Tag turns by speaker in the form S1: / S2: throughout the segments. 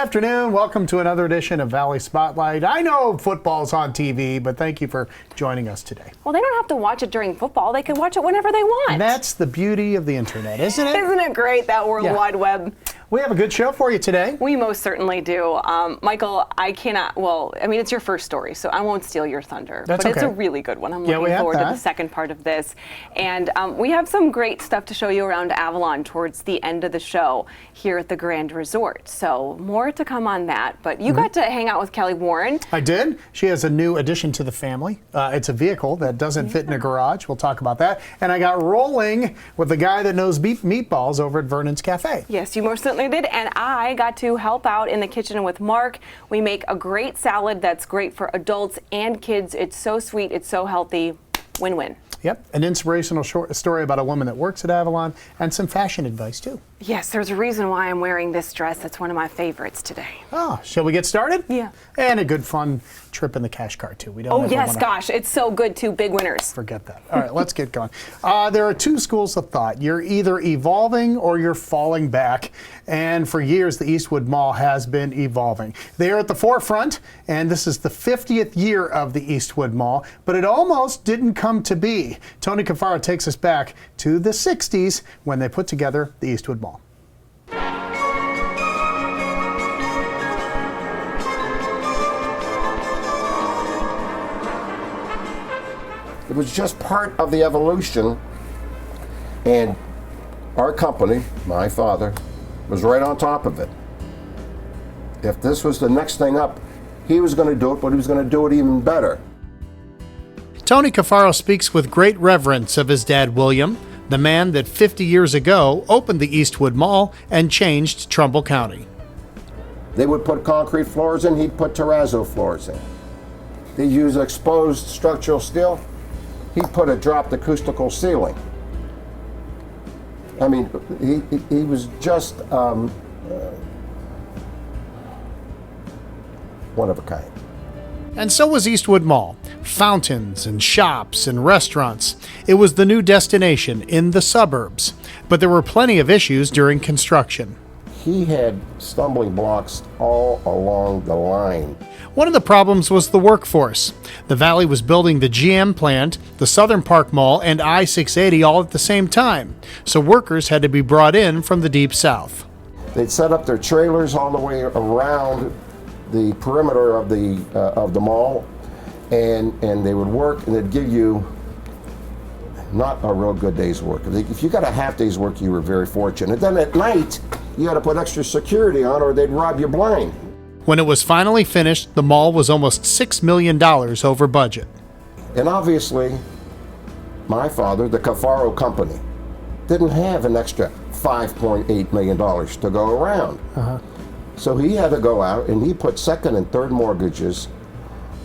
S1: afternoon. Welcome to another edition of Valley Spotlight. I know football's on TV, but thank you for joining us today.
S2: Well, they don't have to watch it during football. They can watch it whenever they want.
S1: And that's the beauty of the internet, isn't it?
S2: Isn't it great, that World Wide Web?
S1: We have a good show for you today.
S2: We most certainly do. Michael, I cannot, it's your first story, so I won't steal your thunder.
S1: That's
S2: but
S1: okay.
S2: It's a really good one. I'm looking forward to the second part of this. And we have some great stuff to show you around Avalon towards the end of the show here at the Grand Resort. So more to come on that. But you got to hang out with Kelly Warren.
S1: I did. She has a new addition to the family. It's a vehicle that doesn't fit in a garage. We'll talk about that. And I got rolling with the guy that knows meatballs over at Vernon's Cafe.
S2: Yes, you most certainly did. And I got to help out in the kitchen with Mark. We make a great salad that's great for adults and kids. It's so sweet. It's so healthy. Win-win.
S1: Yep, an inspirational short story about a woman that works at Avalon and some fashion advice, too.
S2: Yes, there's a reason why I'm wearing this dress. It's one of my favorites today.
S1: Oh, shall we get started?
S2: Yeah.
S1: And a good fun trip in the cash car, too. We don't
S2: Oh, yes, gosh, it's so good, too. Big winners.
S1: Forget that. All right, let's get going. There are two schools of thought. You're either evolving or you're falling back. And for years, the Eastwood Mall has been evolving. They are at the forefront, and this is the 50th year of the Eastwood Mall, but it almost didn't come to be. Tony Cafaro takes us back to the 60s when they put together the Eastwood Mall.
S3: It was just part of the evolution, and our company, my father, was right on top of it. If this was the next thing up, he was going to do it, but he was going to do it even better.
S1: Tony Cafaro speaks with great reverence of his dad, William, the man that 50 years ago opened the Eastwood Mall and changed Trumbull County.
S3: They would put concrete floors in, he'd put terrazzo floors in. They use exposed structural steel, he'd put a dropped acoustical ceiling. I mean, he was just one of a kind.
S1: And so was Eastwood Mall. Fountains and shops and restaurants. It was the new destination in the suburbs. But there were plenty of issues during construction.
S3: He had stumbling blocks all along the line.
S1: One of the problems was the workforce. The Valley was building the GM plant, the Southern Park Mall, and I-680 all at the same time. So workers had to be brought in from the Deep South.
S3: They'd set up their trailers all the way around the perimeter of the mall, and they would work, and they'd give you not a real good day's work. If you got a half day's work, you were very fortunate. And then at night, you had to put extra security on, or they'd rob you blind.
S1: When it was finally finished, the mall was almost $6 million over budget.
S3: And obviously, my father, the Cafaro company, didn't have an extra $5.8 million to go around. So he had to go out and he put second and third mortgages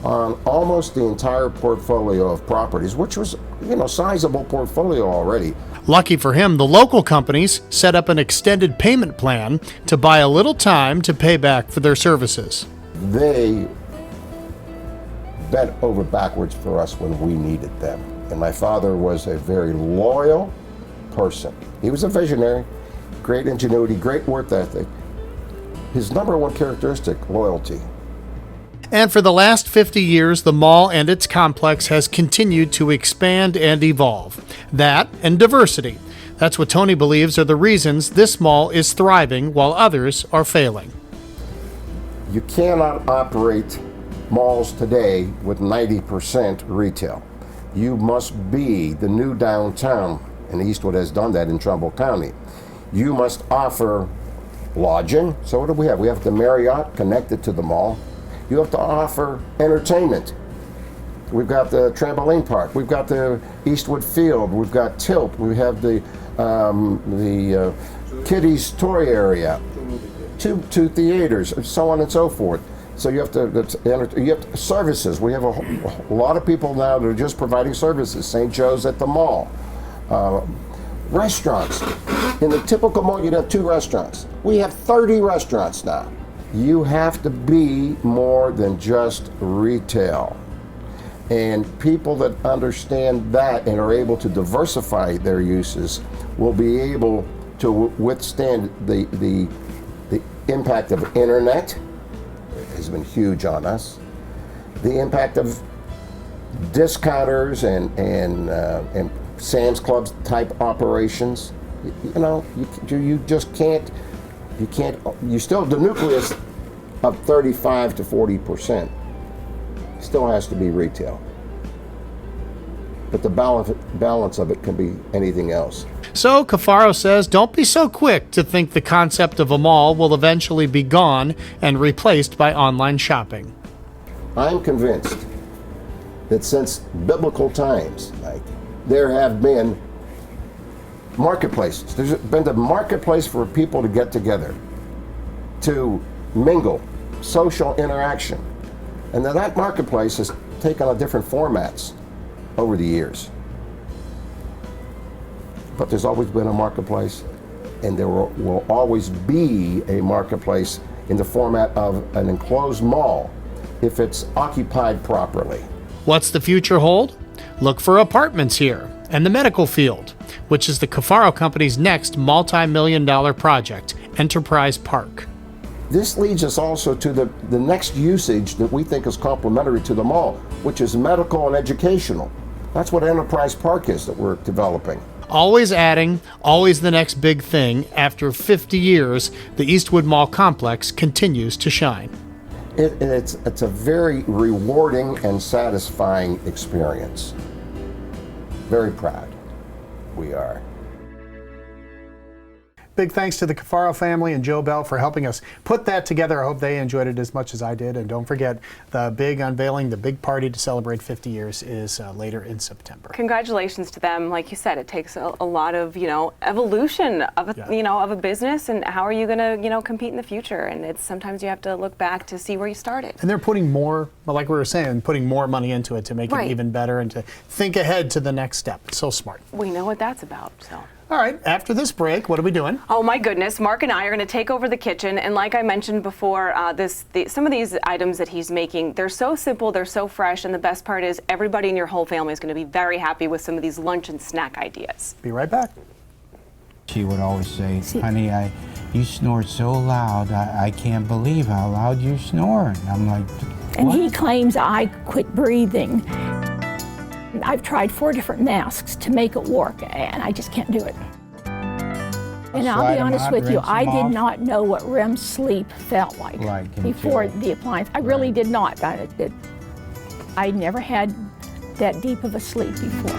S3: on almost the entire portfolio of properties, which was, sizable portfolio already.
S1: Lucky for him, the local companies set up an extended payment plan to buy a little time to pay back for their services.
S3: They bent over backwards for us when we needed them. And my father was a very loyal person. He was a visionary, great ingenuity, great work ethic. His number one characteristic, loyalty.
S1: And for the last 50 years, the mall and its complex has continued to expand and evolve. That and diversity. That's what Tony believes are the reasons this mall is thriving while others are failing.
S3: You cannot operate malls today with 90% retail. You must be the new downtown, and Eastwood has done that in Trumbull County. You must offer lodging. So what do we have? We have the Marriott connected to the mall. You have to offer entertainment. We've got the trampoline park. We've got the Eastwood Field. We've got Tilt. We have the kiddies toy area, two theaters, so on and so forth. So you have services. We have a lot of people now that are just providing services. St. Joe's at the mall. Restaurants. In the typical mall, you'd have 2 restaurants. We have 30 restaurants now. You have to be more than just retail. And people that understand that and are able to diversify their uses will be able to withstand the impact of internet has been huge on us. The impact of discounters and Sam's Club type operations. You know, you just can't. You still, the nucleus of 35 to 40% still has to be retail. But the balance of it can be anything else.
S1: So Cafaro says, don't be so quick to think the concept of a mall will eventually be gone and replaced by online shopping.
S3: I'm convinced that since biblical times, like, there have been marketplaces. There's been the marketplace for people to get together, to mingle, social interaction. And then that marketplace has taken on different formats over the years. But there's always been a marketplace, and there will always be a marketplace in the format of an enclosed mall if it's occupied properly.
S1: What's the future hold? Look for apartments here and the medical field, which is the Cafaro Company's next multi-million-dollar project, Enterprise Park.
S3: This leads us also to the next usage that we think is complementary to the mall, which is medical and educational. That's what Enterprise Park is that we're developing.
S1: Always adding, always the next big thing. After 50 years, the Eastwood Mall complex continues to shine.
S3: It's a very rewarding and satisfying experience. Very proud we are. Big thanks to the Cafaro family and Joe Bell for helping us put that together. I hope they enjoyed it as much as I did. And don't forget, the big unveiling, the big party to celebrate 50 years is later in September.
S2: Congratulations to them. Like you said, it takes a lot of, evolution of a business, and how are you going to, compete in the future? And it's sometimes you have to look back to see where you started.
S1: And they're putting more, like we were saying, putting more money into it to make it even better and to think ahead to the next step. So smart.
S2: We know what that's about, so.
S1: All right, after this break, what are we doing?
S2: Oh my goodness, Mark and I are going to take over the kitchen, and like I mentioned before, some of these items that he's making, they're so simple, they're so fresh, and the best part is everybody in your whole family is going to be very happy with some of these lunch and snack ideas.
S1: Be right back.
S4: She would always say, honey, you snore so loud, I can't believe how loud you snore. And I'm like, what?
S5: And he claims I quit breathing. I've tried 4 different masks to make it work, and I just can't do it. And I'll be honest with you, I did not know what REM sleep felt like before the appliance. I really did not. I never had that deep of a sleep before.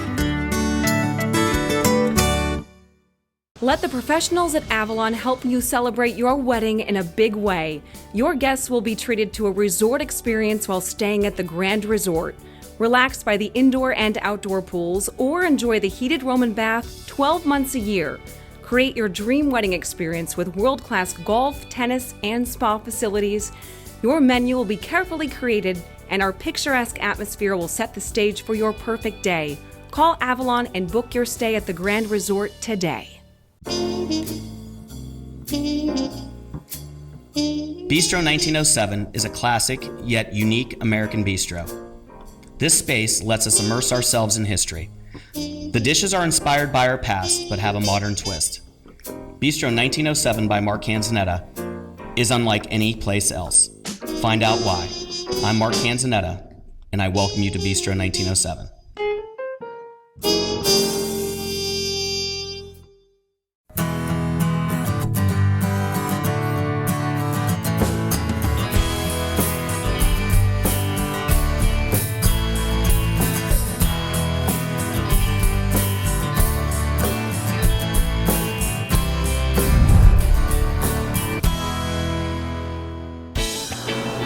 S6: Let the professionals at Avalon help you celebrate your wedding in a big way. Your guests will be treated to a resort experience while staying at the Grand Resort. Relax by the indoor and outdoor pools, or enjoy the heated Roman bath 12 months a year. Create your dream wedding experience with world-class golf, tennis, and spa facilities. Your menu will be carefully created, and our picturesque atmosphere will set the stage for your perfect day. Call Avalon and book your stay at the Grand Resort today.
S7: Bistro 1907 is a classic yet unique American bistro. This space lets us immerse ourselves in history. The dishes are inspired by our past, but have a modern twist. Bistro 1907 by Mark Canzonetta is unlike any place else. Find out why. I'm Mark Canzonetta, and I welcome you to Bistro 1907.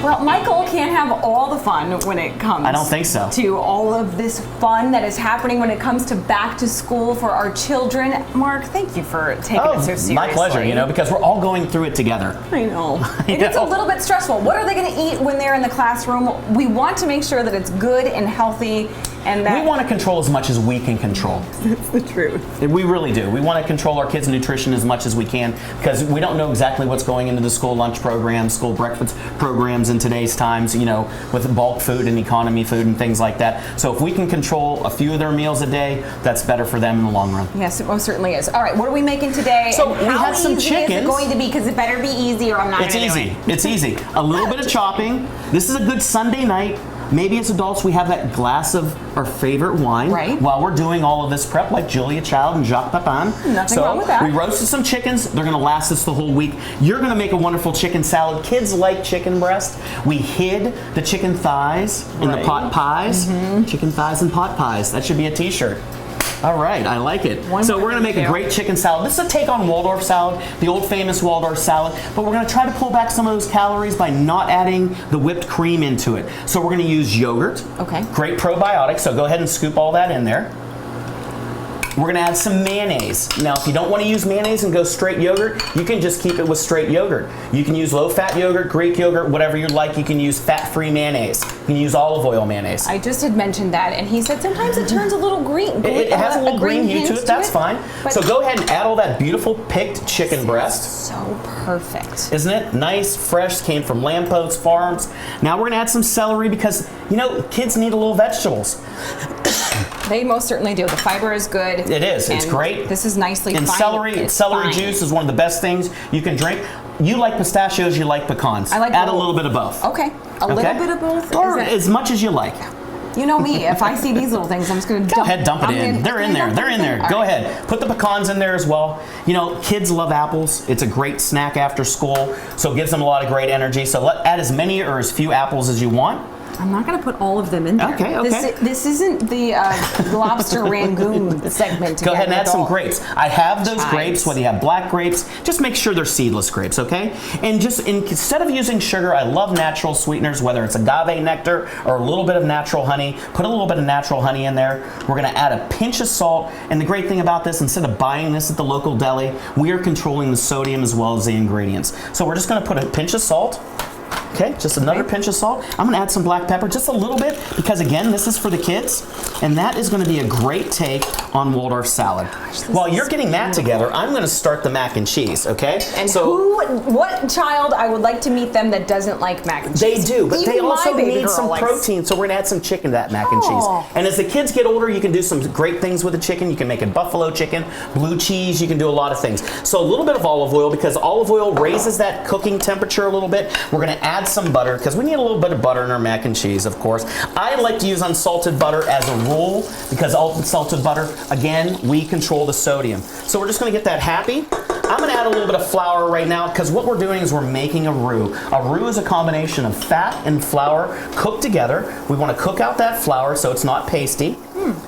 S2: Well, Michael can't have all the fun when it comes
S7: I don't think so.
S2: to all of this fun that is happening when it comes to back to school for our children. Mark, thank you for taking it so seriously.
S7: My pleasure, because we're all going through it together.
S2: I know. And it's a little bit stressful. What are they going to eat when they're in the classroom? We want to make sure that it's good and healthy. And
S7: we want to control as much as we can control.
S2: That's the truth.
S7: We really do. We want to control our kids' nutrition as much as we can because we don't know exactly what's going into the school lunch programs, school breakfast programs in today's times, you know, with bulk food and economy food and things like that. So if we can control a few of their meals a day, that's better for them in the long run.
S2: Yes, it most certainly is. All right, what are we making today?
S7: So
S2: and
S7: we had some chickens.
S2: How easy is it going to be? Because it better be easy or I'm not
S7: It's
S2: going to do
S7: easy.
S2: it.
S7: It's easy. A little bit of chopping. This is a good Sunday night. Maybe as adults we have that glass of our favorite wine while we're doing all of this prep, like Julia Child and Jacques Pepin.
S2: Nothing wrong with that.
S7: We roasted some chickens. They're going to last us the whole week. You're going to make a wonderful chicken salad. Kids like chicken breast. We hid the chicken thighs in the pot pies. Chicken thighs and pot pies. That should be a t-shirt. All right, I like it. So we're going to make a great chicken salad. This is a take on Waldorf salad, the old famous Waldorf salad, but we're going to try to pull back some of those calories by not adding the whipped cream into it. So we're going to use yogurt.
S2: Okay.
S7: Great probiotic, so go ahead and scoop all that in there. We're going to add some mayonnaise. Now, if you don't want to use mayonnaise and go straight yogurt, you can just keep it with straight yogurt. You can use low-fat yogurt, Greek yogurt, whatever you like. You can use fat-free mayonnaise. You can use olive oil mayonnaise.
S2: I just had mentioned that, and he said sometimes it turns a little green.
S7: It has a little green hue to it. That's fine. So go ahead and add all that beautiful picked chicken breast.
S2: So perfect.
S7: Isn't it? Nice, fresh, came from Lampots Farms. Now we're going to add some celery because, you know, kids need a little vegetables.
S2: They most certainly do. The fiber is good.
S7: It is. It's great.
S2: This is nicely
S7: and
S2: fine.
S7: Celery juice is one of the best things you can drink. You like pistachios, you like pecans.
S2: I like
S7: Add
S2: both.
S7: a little bit of both.
S2: Okay. A little bit of both?
S7: Or as much as you like.
S2: You know me. If I see these little things, I'm just going to
S7: Go ahead, dump it in. They're in there. They're in there. Go ahead. Put the pecans in there as well. You know, kids love apples. It's a great snack after school, so it gives them a lot of great energy. So add as many or as few apples as you want.
S2: I'm not going to put all of them in there.
S7: Okay.
S2: This isn't the lobster rangoon segment.
S7: Go ahead and add some grapes. I have those grapes, whether you have black grapes, just make sure they're seedless grapes, okay? And just instead of using sugar, I love natural sweeteners, whether it's agave nectar or a little bit of natural honey. Put a little bit of natural honey in there. We're going to add a pinch of salt. And the great thing about this, instead of buying this at the local deli, we are controlling the sodium as well as the ingredients. So we're just going to put a pinch of salt. Okay, just another pinch of salt. I'm going to add some black pepper, just a little bit, because again, this is for the kids, and that is going to be a great take on Waldorf salad. While you're getting that together, I'm going to start the mac and cheese, okay?
S2: And what child, I would like to meet them that doesn't like mac and cheese?
S7: They do, but
S2: even
S7: they also need some
S2: likes
S7: protein, so we're going to add some chicken to that mac and cheese. And as the kids get older, you can do some great things with the chicken. You can make it buffalo chicken, blue cheese, you can do a lot of things. So a little bit of olive oil, because olive oil raises that cooking temperature a little bit. We're going to add some butter, because we need a little bit of butter in our mac and cheese, of course. I like to use unsalted butter as a rule, because unsalted butter, again, we control the sodium. So we're just going to get that happy. I'm going to add a little bit of flour right now, because what we're doing is we're making a roux. A roux is a combination of fat and flour cooked together. We want to cook out that flour so it's not pasty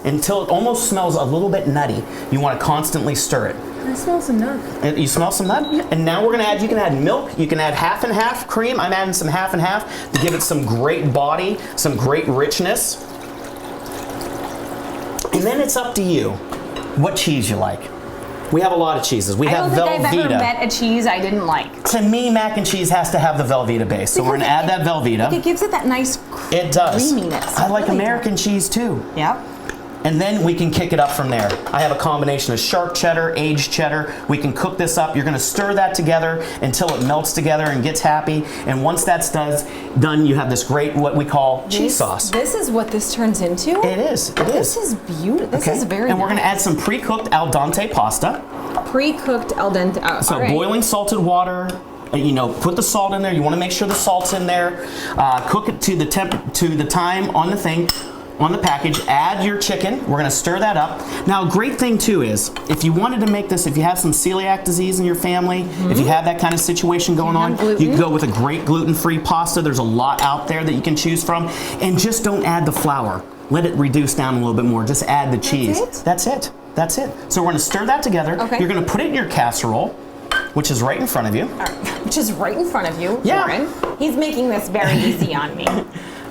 S7: until it almost smells a little bit nutty. You want to constantly stir it.
S2: I smell some nut.
S7: You smell some nut?
S2: Yeah.
S7: And now we're going to add, you can add milk, you can add half and half cream. I'm adding some half and half to give it some great body, some great richness. And then it's up to you what cheese you like. We have a lot of cheeses. We have Velveeta.
S2: I don't think I've ever met a cheese I didn't like.
S7: To me, mac and cheese has to have the Velveeta base. So we're going to add that Velveeta.
S2: It gives it that nice
S7: It does.
S2: creaminess.
S7: I like American cheese too.
S2: Yep.
S7: And then we can kick it up from there. I have a combination of sharp cheddar, aged cheddar. We can cook this up. You're going to stir that together until it melts together and gets happy. And once that's done, you have this great, what we call cheese sauce.
S2: This is what this turns into?
S7: It is. It is.
S2: This is beautiful. This is very
S7: And we're
S2: nice.
S7: going to add some pre-cooked al dente pasta.
S2: Pre-cooked al dente.
S7: So boiling salted water. You know, put the salt in there. You want to make sure the salt's in there. Cook it to the time on the thing. On the package, add your chicken. We're going to stir that up. Now, a great thing too is, if you wanted to make this, if you have some celiac disease in your family, if you have that kind of situation going on, you can go with a great gluten-free pasta. There's a lot out there that you can choose from. And just don't add the flour. Let it reduce down a little bit more. Just add the cheese.
S2: That's it?
S7: That's it. So we're going to stir that together.
S2: Okay.
S7: You're going to put it in your casserole, which is right in front of you.
S2: Which is right in front of you,
S7: Yeah.
S2: Warren. He's making this very easy on me.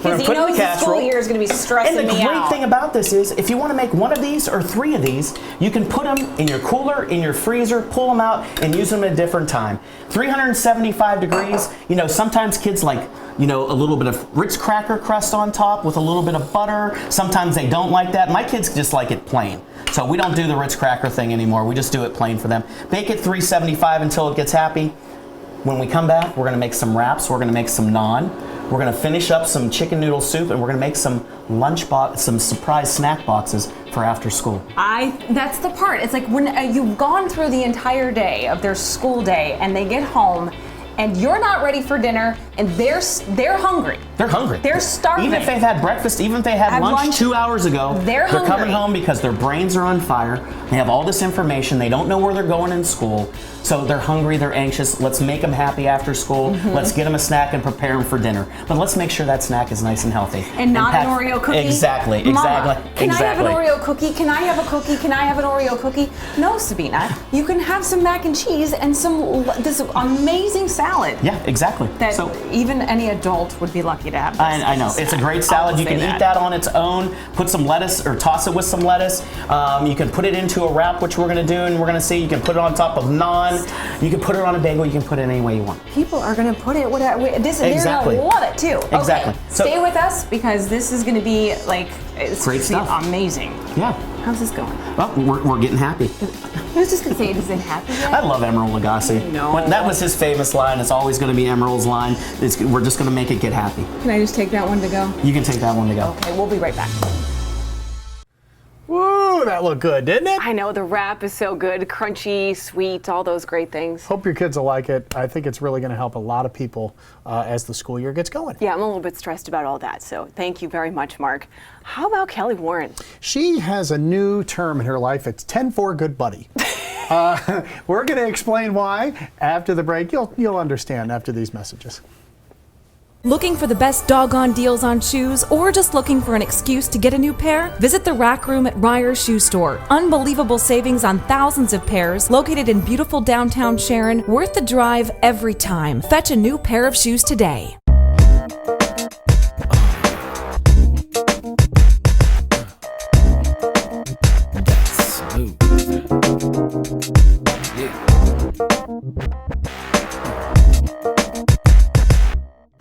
S8: Because he knows the school year is going to be stressing me out.
S9: And the great thing about this is, if you want to make one of these or 3 of these, you can put them in your cooler, in your freezer, pull them out, and use them at a different time. 375 degrees, you know, sometimes kids like, you know, a little bit of Ritz cracker crust on top with a little bit of butter. Sometimes they don't like that. My kids just like it plain. So we don't do the Ritz cracker thing anymore. We just do it plain for them. Bake it 375 until it gets happy. When we come back, we're going to make some wraps. We're going to make some naan. We're going to finish up some chicken noodle soup, and we're going to make some some surprise snack boxes for after school.
S8: That's the part. It's like when you've gone through the entire day of their school day, and they get home, and you're not ready for dinner, and they're hungry.
S9: They're hungry.
S8: They're starving.
S9: Even if they've had breakfast, even if they had lunch 2 hours ago,
S8: they're
S9: coming home because their brains are on fire. They have all this information. They don't know where they're going in school. So they're hungry, they're anxious. Let's make them happy after school. Let's get them a snack and prepare them for dinner. But let's make sure that snack is nice and healthy.
S8: And not an Oreo cookie?
S9: Exactly,
S8: Mama,
S9: exactly.
S8: Can I have an Oreo cookie? Can I have a cookie? Can I have an Oreo cookie? No, Sabina. You can have some mac and cheese and this amazing salad.
S9: Yeah, exactly.
S8: That even any adult would be lucky to have this.
S9: I know. It's a great salad. You can eat that on its own. Put some lettuce or toss it with some lettuce. You can put it into a wrap, which we're going to do, and we're going to see. You can put it on top of naan. You can put it on a bagel. You can put it any way you want.
S8: People are going to put it whatever.
S9: Exactly.
S8: They're going to love it too.
S9: Exactly.
S8: Okay. Stay with us because this is going to be like
S9: great stuff.
S8: Amazing.
S9: Yeah.
S8: How's this going?
S9: Well, we're getting happy.
S8: I was just going to say, is it happy yet?
S9: I love Emerald Lagasse.
S8: No.
S9: That was his famous line. It's always going to be Emerald's line. We're just going to make it get happy.
S8: Can I just take that one to go?
S9: You can take that one to go.
S8: Okay, we'll be right back.
S1: Woo, that looked good, didn't it?
S2: I know, the wrap is so good, crunchy, sweet, all those great things.
S1: Hope your kids will like it. I think it's really going to help a lot of people as the school year gets going.
S2: Yeah, I'm a little bit stressed about all that, so thank you very much, Mark. How about Kelly Warren?
S1: She has a new term in her life. It's 10-4 good buddy. We're going to explain why after the break. You'll understand after these messages.
S6: Looking for the best doggone deals on shoes, or just looking for an excuse to get a new pair? Visit the Rack Room at Ryer's Shoe Store. Unbelievable savings on thousands of pairs, located in beautiful downtown Sharon, worth the drive every time. Fetch a new pair of shoes today.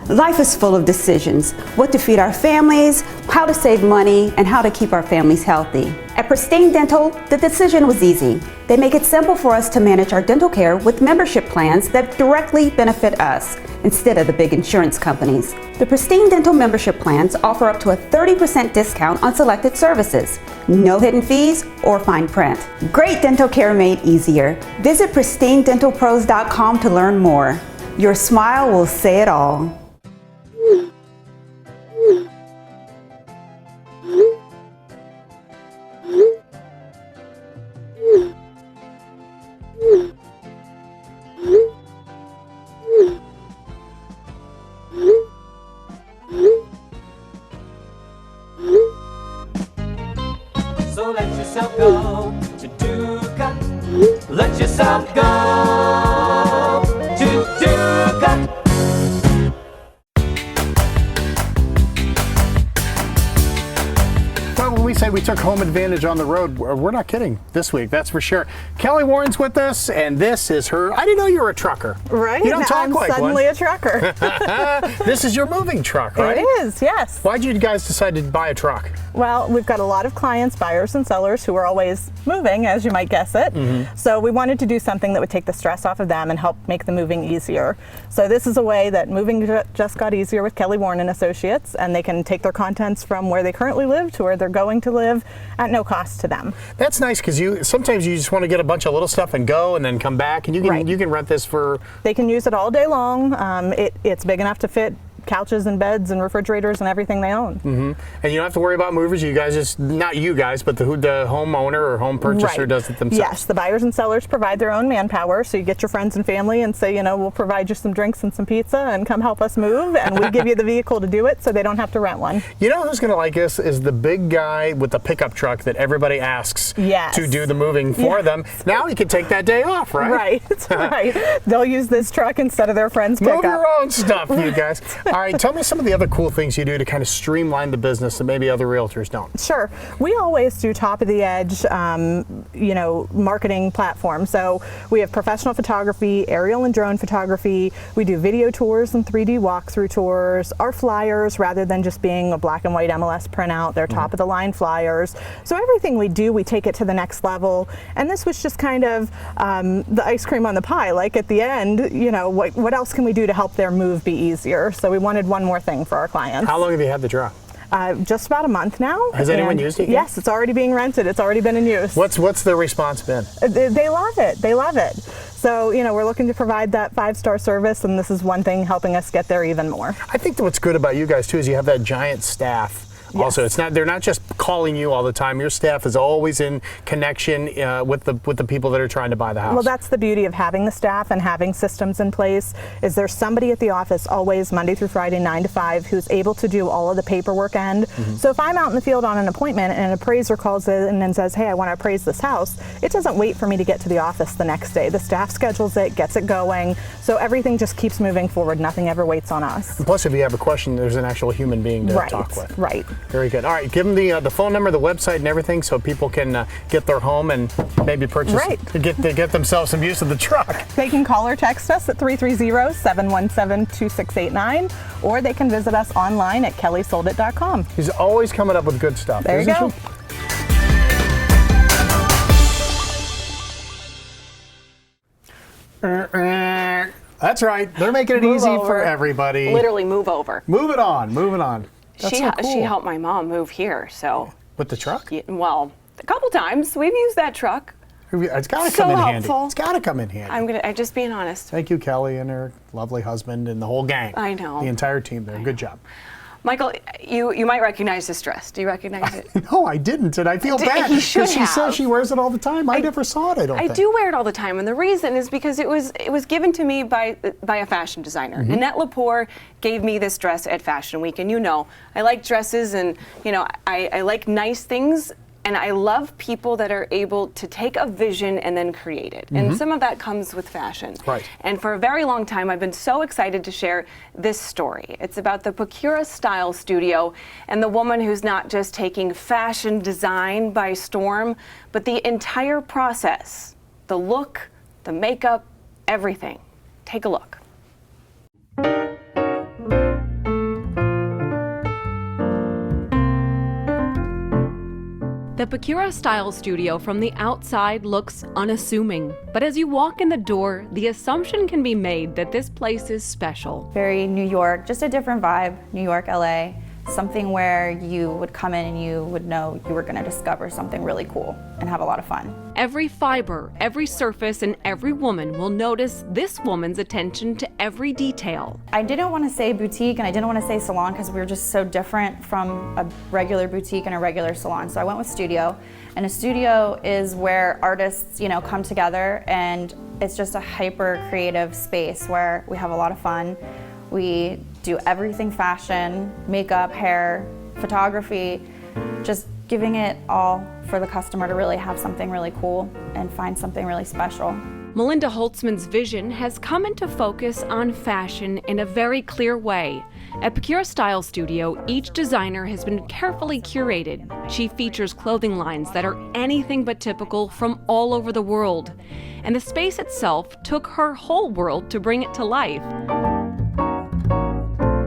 S10: Life is full of decisions. What to feed our families, how to save money, and how to keep our families healthy. At Pristine Dental, the decision was easy. They make it simple for us to manage our dental care with membership plans that directly benefit us, instead of the big insurance companies. The Pristine Dental membership plans offer up to a 30% discount on selected services. No hidden fees or fine print. Great dental care made easier. Visit pristinedentalpros.com to learn more. Your smile will say it all.
S11: So let yourself go to Duca. Let yourself go to Duca.
S1: Well, when we say we took home advantage on the road, we're not kidding this week, that's for sure. Kelly Warren's with us, and this is her. I didn't know you were a trucker.
S12: Right?
S1: You don't talk
S12: I'm
S1: like
S12: suddenly
S1: one.
S12: a trucker.
S1: This is your moving truck, right?
S12: It is, yes.
S1: Why'd you guys decide to buy a truck?
S12: Well, we've got a lot of clients, buyers and sellers, who are always moving, as you might guess it. Mm-hmm. So we wanted to do something that would take the stress off of them and help make the moving easier. So this is a way that moving just got easier with Kelly Warren and Associates, and they can take their contents from where they currently live to where they're going to live at no cost to them.
S1: That's nice, because sometimes you just want to get a bunch of little stuff and go and then come back, and you can rent this for...
S12: They can use it all day long. It's big enough to fit couches and beds and refrigerators and everything they own.
S1: Mm-hmm. And you don't have to worry about movers. You guys just, not you guys, but the homeowner or home purchaser does it themselves.
S12: Yes, the buyers and sellers provide their own manpower. So you get your friends and family and say, we'll provide you some drinks and some pizza and come help us move. And we give you the vehicle to do it so they don't have to rent one.
S1: You know who's going to like this is the big guy with the pickup truck that everybody asks to do the moving for them. Now he can take that day off, right?
S12: Right, right. They'll use this truck instead of their friend's pickup.
S1: Move your own stuff, you guys. All right, tell me some of the other cool things you do to kind of streamline the business that maybe other realtors don't.
S12: Sure. We always do top of the edge, marketing platforms. So we have professional photography, aerial and drone photography. We do video tours and 3D walkthrough tours. Our flyers, rather than just being a black and white MLS printout, they're top of the line flyers. So everything we do, we take it to the next level. And this was just kind of the ice cream on the pie. Like at the end, what else can we do to help their move be easier? So we wanted one more thing for our clients.
S1: How long have you had the truck?
S12: Just about a month now.
S1: Has anyone used it yet?
S12: Yes, it's already being rented. It's already been in use.
S1: What's the response been?
S12: They love it. They love it. So, we're looking to provide that 5-star service, and this is one thing helping us get there even more.
S1: I think that what's good about you guys too is you have that giant staff.
S12: Yes.
S1: Also, they're not just calling you all the time. Your staff is always in connection with the people that are trying to buy the house.
S12: Well, that's the beauty of having the staff and having systems in place. Is there's somebody at the office always Monday through Friday 9 to 5 who's able to do all of the paperwork end. So if I'm out in the field on an appointment and an appraiser calls in and says, "Hey, I want to appraise this house," it doesn't wait for me to get to the office the next day. The staff schedules it, gets it going. So everything just keeps moving forward. Nothing ever waits on us.
S1: And plus, if you have a question, there's an actual human being to talk with.
S12: Right.
S1: Very good. All right, give them the phone number, the website, and everything, so people can get their home and maybe purchase get themselves some use of the truck.
S12: They can call or text us at 330-717-2689, or they can visit us online at kellysoldit.com.
S1: He's always coming up with good stuff.
S12: There you go.
S1: That's right. They're making it easy for everybody.
S2: Literally move over.
S1: Move it on. Move it on. That's so cool.
S2: She helped my mom move here, so.
S1: With the truck?
S2: Yeah, well, a couple times. We've used that truck.
S1: It's got to come in handy.
S2: Helpful.
S1: It's got to come in handy.
S2: I'm just being honest.
S1: Thank you, Kelly, and her lovely husband, and the whole gang.
S2: I know.
S1: The entire team there. Good job.
S2: Michael, you might recognize this dress. Do you recognize it?
S1: No, I didn't, and I feel bad because she says she wears it all the time. I never saw it. I don't think.
S2: I do wear it all the time, and the reason is because it was given to me by a fashion designer. Annette Lepore gave me this dress at Fashion Week, and I like dresses, and I like nice things. And I love people that are able to take a vision and then create it. And some of that comes with fashion.
S1: Right.
S2: And for a very long time, I've been so excited to share this story. It's about the Pecura Style Studio and the woman who's not just taking fashion design by storm, but the entire process, the look, the makeup, everything. Take a look.
S6: The Pecura Style Studio from the outside looks unassuming, but as you walk in the door, the assumption can be made that this place is special.
S13: Very New York, just a different vibe, New York, LA. Something where you would come in and you would know you were going to discover something really cool and have a lot of fun.
S6: Every fiber, every surface, and every woman will notice this woman's attention to every detail.
S13: I didn't want to say boutique and I didn't want to say salon because we were just so different from a regular boutique and a regular salon. So I went with studio, and a studio is where artists, come together, and it's just a hyper creative space where we have a lot of fun. We do everything fashion, makeup, hair, photography, just giving it all for the customer to really have something really cool and find something really special.
S6: Melinda Holtzman's vision has come into focus on fashion in a very clear way. At Pecura Style Studio, each designer has been carefully curated. She features clothing lines that are anything but typical from all over the world. And the space itself took her whole world to bring it to life.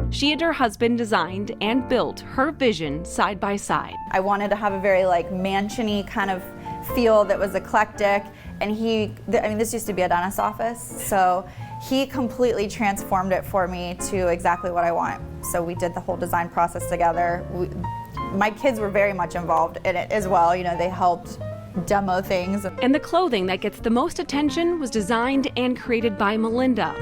S6: She and her husband designed and built her vision side by side.
S13: I wanted to have a very mansion-y kind of feel that was eclectic, and this used to be a dentist's office, so he completely transformed it for me to exactly what I want. So we did the whole design process together. My kids were very much involved in it as well. They helped demo things.
S6: And the clothing that gets the most attention was designed and created by Melinda.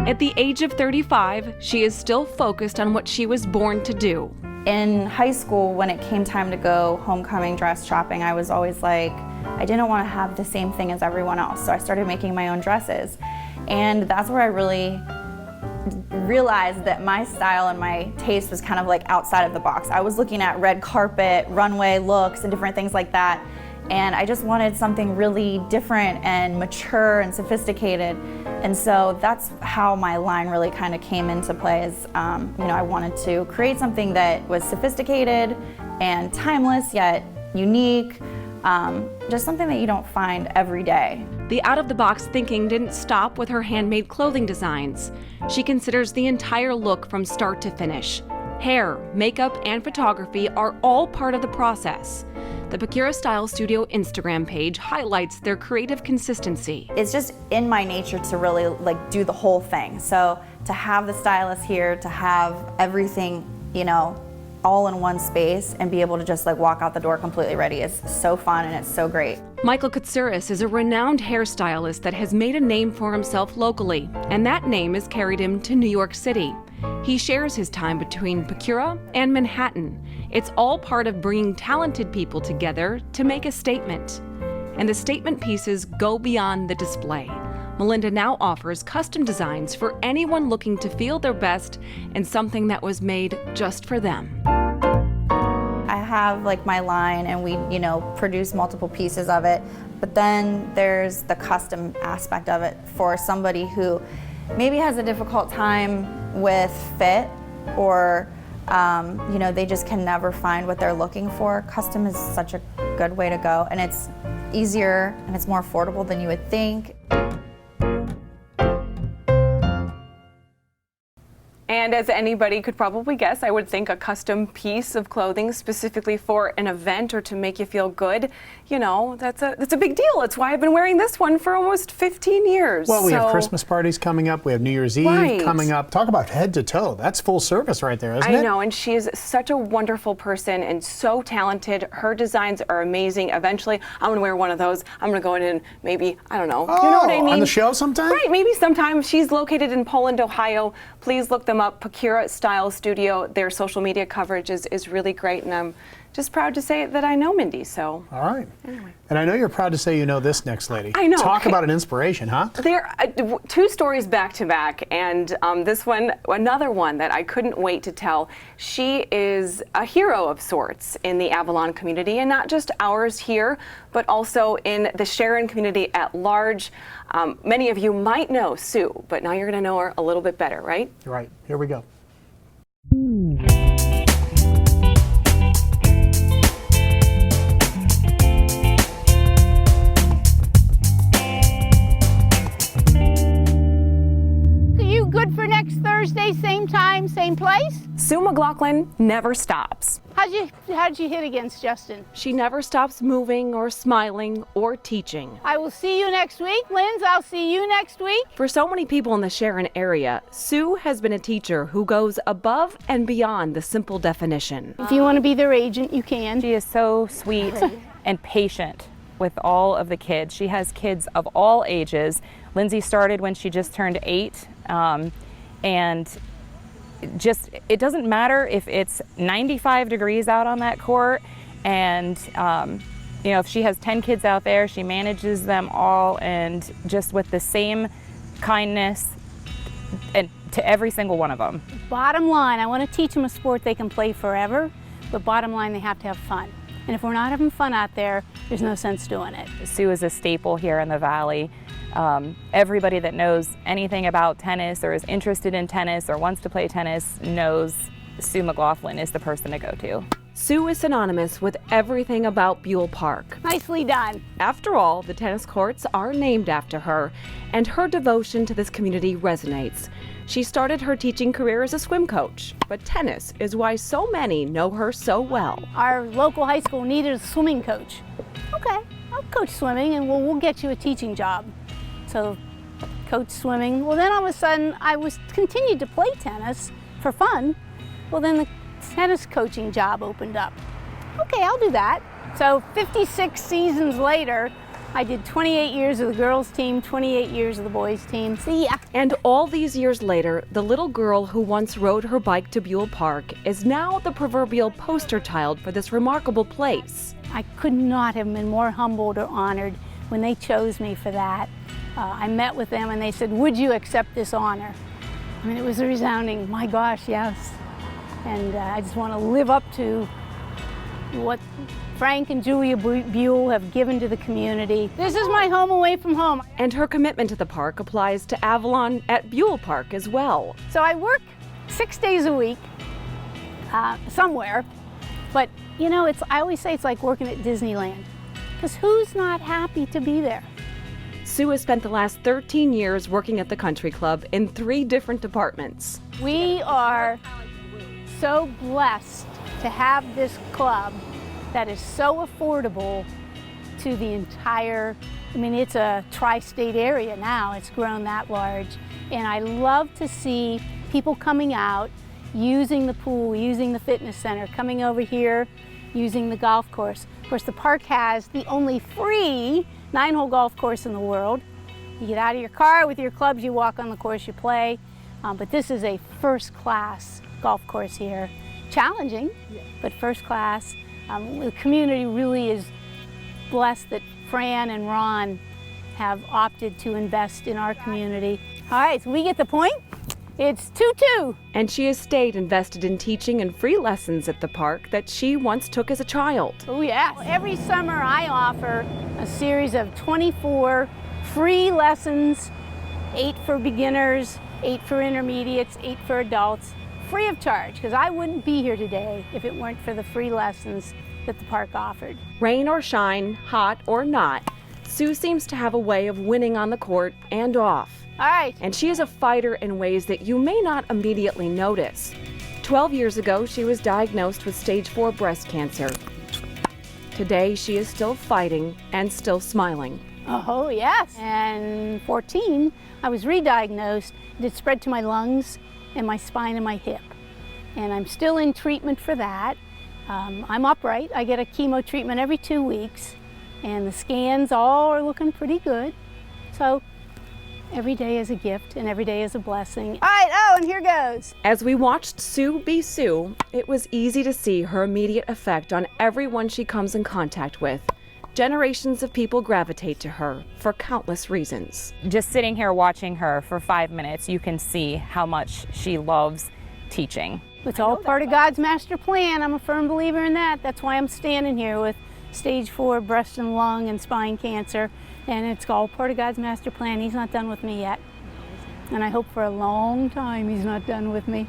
S6: At the age of 35, she is still focused on what she was born to do.
S13: In high school, when it came time to go homecoming dress shopping, I was always like, I didn't want to have the same thing as everyone else, so I started making my own dresses. And that's where I really realized that my style and my taste was kind of like outside of the box. I was looking at red carpet, runway looks, and different things like that. And I just wanted something really different and mature and sophisticated. And so that's how my line really kind of came into play is, I wanted to create something that was sophisticated and timeless yet unique, just something that you don't find every day.
S6: The out-of-the-box thinking didn't stop with her handmade clothing designs. She considers the entire look from start to finish. Hair, makeup, and photography are all part of the process. The Pecura Style Studio Instagram page highlights their creative consistency.
S13: It's just in my nature to really do the whole thing. So to have the stylist here, to have everything, all in one space and be able to just walk out the door completely ready is so fun and it's so great.
S6: Michael Katsouris is a renowned hairstylist that has made a name for himself locally, and that name has carried him to New York City. He shares his time between Pecura and Manhattan. It's all part of bringing talented people together to make a statement. And the statement pieces go beyond the display. Melinda now offers custom designs for anyone looking to feel their best in something that was made just for them.
S13: I have my line and we, produce multiple pieces of it, but then there's the custom aspect of it for somebody who maybe has a difficult time with fit or they just can never find what they're looking for. Custom is such a good way to go, and it's easier and it's more affordable than you would think.
S2: And as anybody could probably guess, I would think a custom piece of clothing specifically for an event or to make you feel good, that's a big deal. It's why I've been wearing this one for almost 15 years.
S1: Well, we have Christmas parties coming up. We have New Year's Eve coming up. Talk about head to toe. That's full service right there, isn't it?
S2: I know, and she is such a wonderful person and so talented. Her designs are amazing. Eventually, I'm going to wear one of those. I'm going to go in and maybe, I don't know.
S1: Oh,
S2: you know what I mean?
S1: On the show sometime?
S2: Right, maybe sometime. She's located in Poland, Ohio. Please look them up. Pecura Style Studio. Their social media coverage is really great, and I'm just proud to say that I know Mindy. So.
S1: All right.
S2: Anyway.
S1: And I know you're proud to say you know this next lady.
S2: I know.
S1: Talk about an inspiration, huh?
S2: There are two stories back to back, and this one, another one that I couldn't wait to tell. She is a hero of sorts in the Avalon community, and not just ours here, but also in the Sharon community at large. Many of you might know Sue, but now you're going to know her a little bit better, right?
S1: Right. Here we go.
S14: Good for next Thursday, same time, same place?
S2: Sue McLaughlin never stops.
S14: How'd you hit against Justin?
S6: She never stops moving or smiling or teaching.
S14: I will see you next week. Linz, I'll see you next week.
S6: For so many people in the Sharon area, Sue has been a teacher who goes above and beyond the simple definition.
S14: If you want to be their agent, you can.
S15: She is so sweet and patient with all of the kids. She has kids of all ages. Lindsay started when she just turned 8, and it doesn't matter if it's 95 degrees out on that court, and if she has 10 kids out there, she manages them all, and just with the same kindness and to every single one of them.
S14: Bottom line, I want to teach them a sport they can play forever, but bottom line, they have to have fun. And if we're not having fun out there, there's no sense doing it.
S15: Sue is a staple here in the Valley. Everybody that knows anything about tennis or is interested in tennis or wants to play tennis knows Sue McLaughlin is the person to go to.
S6: Sue is synonymous with everything about Buell Park.
S14: Nicely done.
S6: After all, the tennis courts are named after her, and her devotion to this community resonates. She started her teaching career as a swim coach, but tennis is why so many know her so well.
S14: Our local high school needed a swimming coach. Okay, I'll coach swimming and we'll get you a teaching job. So, coach swimming. Well, then all of a sudden I continued to play tennis for fun. Well, then the tennis coaching job opened up. Okay, I'll do that. So 56 seasons later, I did 28 years of the girls team, 28 years of the boys team. See ya.
S6: And all these years later, the little girl who once rode her bike to Buell Park is now the proverbial poster child for this remarkable place.
S14: I could not have been more humbled or honored when they chose me for that. I met with them and they said, would you accept this honor? I mean, it was a resounding, my gosh, yes. And I just want to live up to what Frank and Julia Buell have given to the community. This is my home away from home.
S6: And her commitment to the park applies to Avalon at Buell Park as well.
S14: So I work 6 days a week somewhere, but you know, I always say it's like working at Disneyland, because who's not happy to be there?
S6: Sue has spent the last 13 years working at the country club in 3 different departments.
S14: We are so blessed to have this club that is so affordable to the entire, I mean, it's a tri-state area now. It's grown that large. And I love to see people coming out, using the pool, using the fitness center, coming over here, using the golf course. Of course, the park has the only free 9-hole golf course in the world. You get out of your car with your clubs, you walk on the course, you play. But this is a first-class golf course here. Challenging, but first class. The community really is blessed that Fran and Ron have opted to invest in our community. All right, so we get the point. It's 2-2.
S6: And she has stayed invested in teaching and free lessons at the park that she once took as a child.
S14: Oh yes. Every summer I offer a series of 24 free lessons, 8 for beginners, 8 for intermediates, 8 for adults, free of charge, because I wouldn't be here today if it weren't for the free lessons that the park offered.
S6: Rain or shine, hot or not, Sue seems to have a way of winning on the court and off.
S14: All right.
S6: And she is a fighter in ways that you may not immediately notice. 12 years ago, she was diagnosed with stage 4 breast cancer. Today, she is still fighting and still smiling.
S14: Oh, yes. And 14, I was re-diagnosed. It spread to my lungs and my spine and my hip. And I'm still in treatment for that. I'm upright. I get a chemo treatment every 2 weeks. And the scans all are looking pretty good. So every day is a gift and every day is a blessing. All right, oh, and here goes.
S6: As we watched Sue be Sue, it was easy to see her immediate effect on everyone she comes in contact with. Generations of people gravitate to her for countless reasons.
S15: Just sitting here watching her for 5 minutes, you can see how much she loves teaching.
S14: It's all part of God's master plan. I'm a firm believer in that. That's why I'm standing here with stage 4 breast and lung and spine cancer. And it's all part of God's master plan. He's not done with me yet. And I hope for a long time he's not done with me.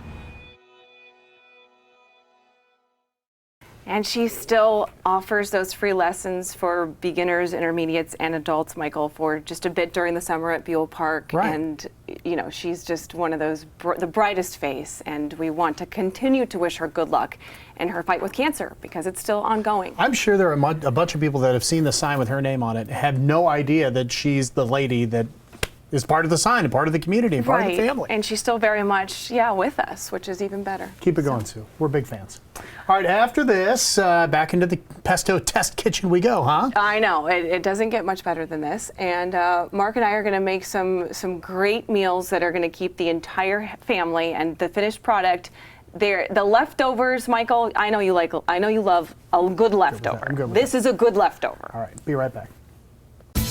S2: And she still offers those free lessons for beginners, intermediates, and adults, Michael, for just a bit during the summer at Buell Park.
S1: Right.
S2: And, you know, she's just one of those, the brightest face. And we want to continue to wish her good luck in her fight with cancer because it's still ongoing.
S1: I'm sure there are a bunch of people that have seen the sign with her name on it, have no idea that she's the lady that is part of the sign and part of the community and part of the family.
S2: And she's still very much, with us, which is even better.
S1: Keep it going, Sue. We're big fans. All right, after this, back into the pesto test kitchen we go, huh?
S2: I know. It doesn't get much better than this. And Mark and I are going to make some great meals that are going to keep the entire family and the finished product. The leftovers, Michael, I know you love a good leftover. This is a good leftover.
S1: All right, be right back.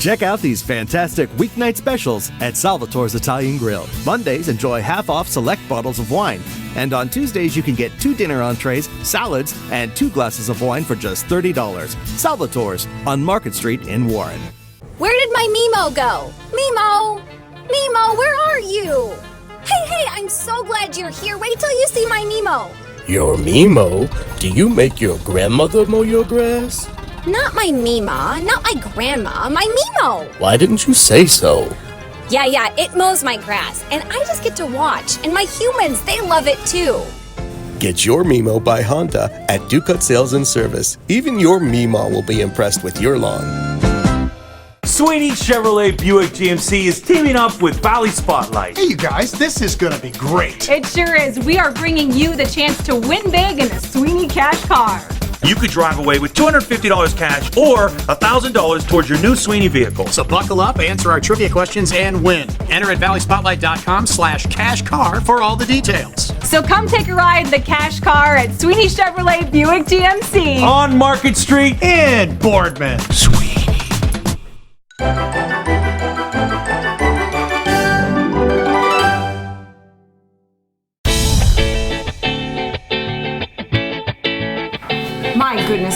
S16: Check out these fantastic weeknight specials at Salvatore's Italian Grill. Mondays, enjoy half-off select bottles of wine. And on Tuesdays, you can get 2 dinner entrees, salads, and 2 glasses of wine for just $30. Salvatore's on Market Street in Warren.
S17: Where did my Mimo go? Mimo! Mimo, where are you? Hey, I'm so glad you're here. Wait till you see my Mimo.
S18: Your Mimo? Do you make your grandmother mow your grass?
S17: Not my Mima, not my grandma, my Mimo.
S18: Why didn't you say so?
S17: Yeah, it mows my grass, and I just get to watch, and my humans, they love it too.
S18: Get your Mimo by Honda at Ducat Sales and Service. Even your Mima will be impressed with your lawn.
S19: Sweeney Chevrolet Buick GMC is teaming up with Valley Spotlight.
S1: Hey, you guys, this is going to be great.
S8: It sure is. We are bringing you the chance to win big in the Sweeney Cash Car.
S19: You could drive away with $250 cash or $1,000 towards your new Sweeney vehicle.
S1: So buckle up, answer our trivia questions, and win. Enter at valleyspotlight.com/cash-car for all the details.
S8: So come take a ride in the Cash Car at Sweeney Chevrolet Buick GMC.
S19: On Market Street
S1: in Boardman.
S19: Sweeney.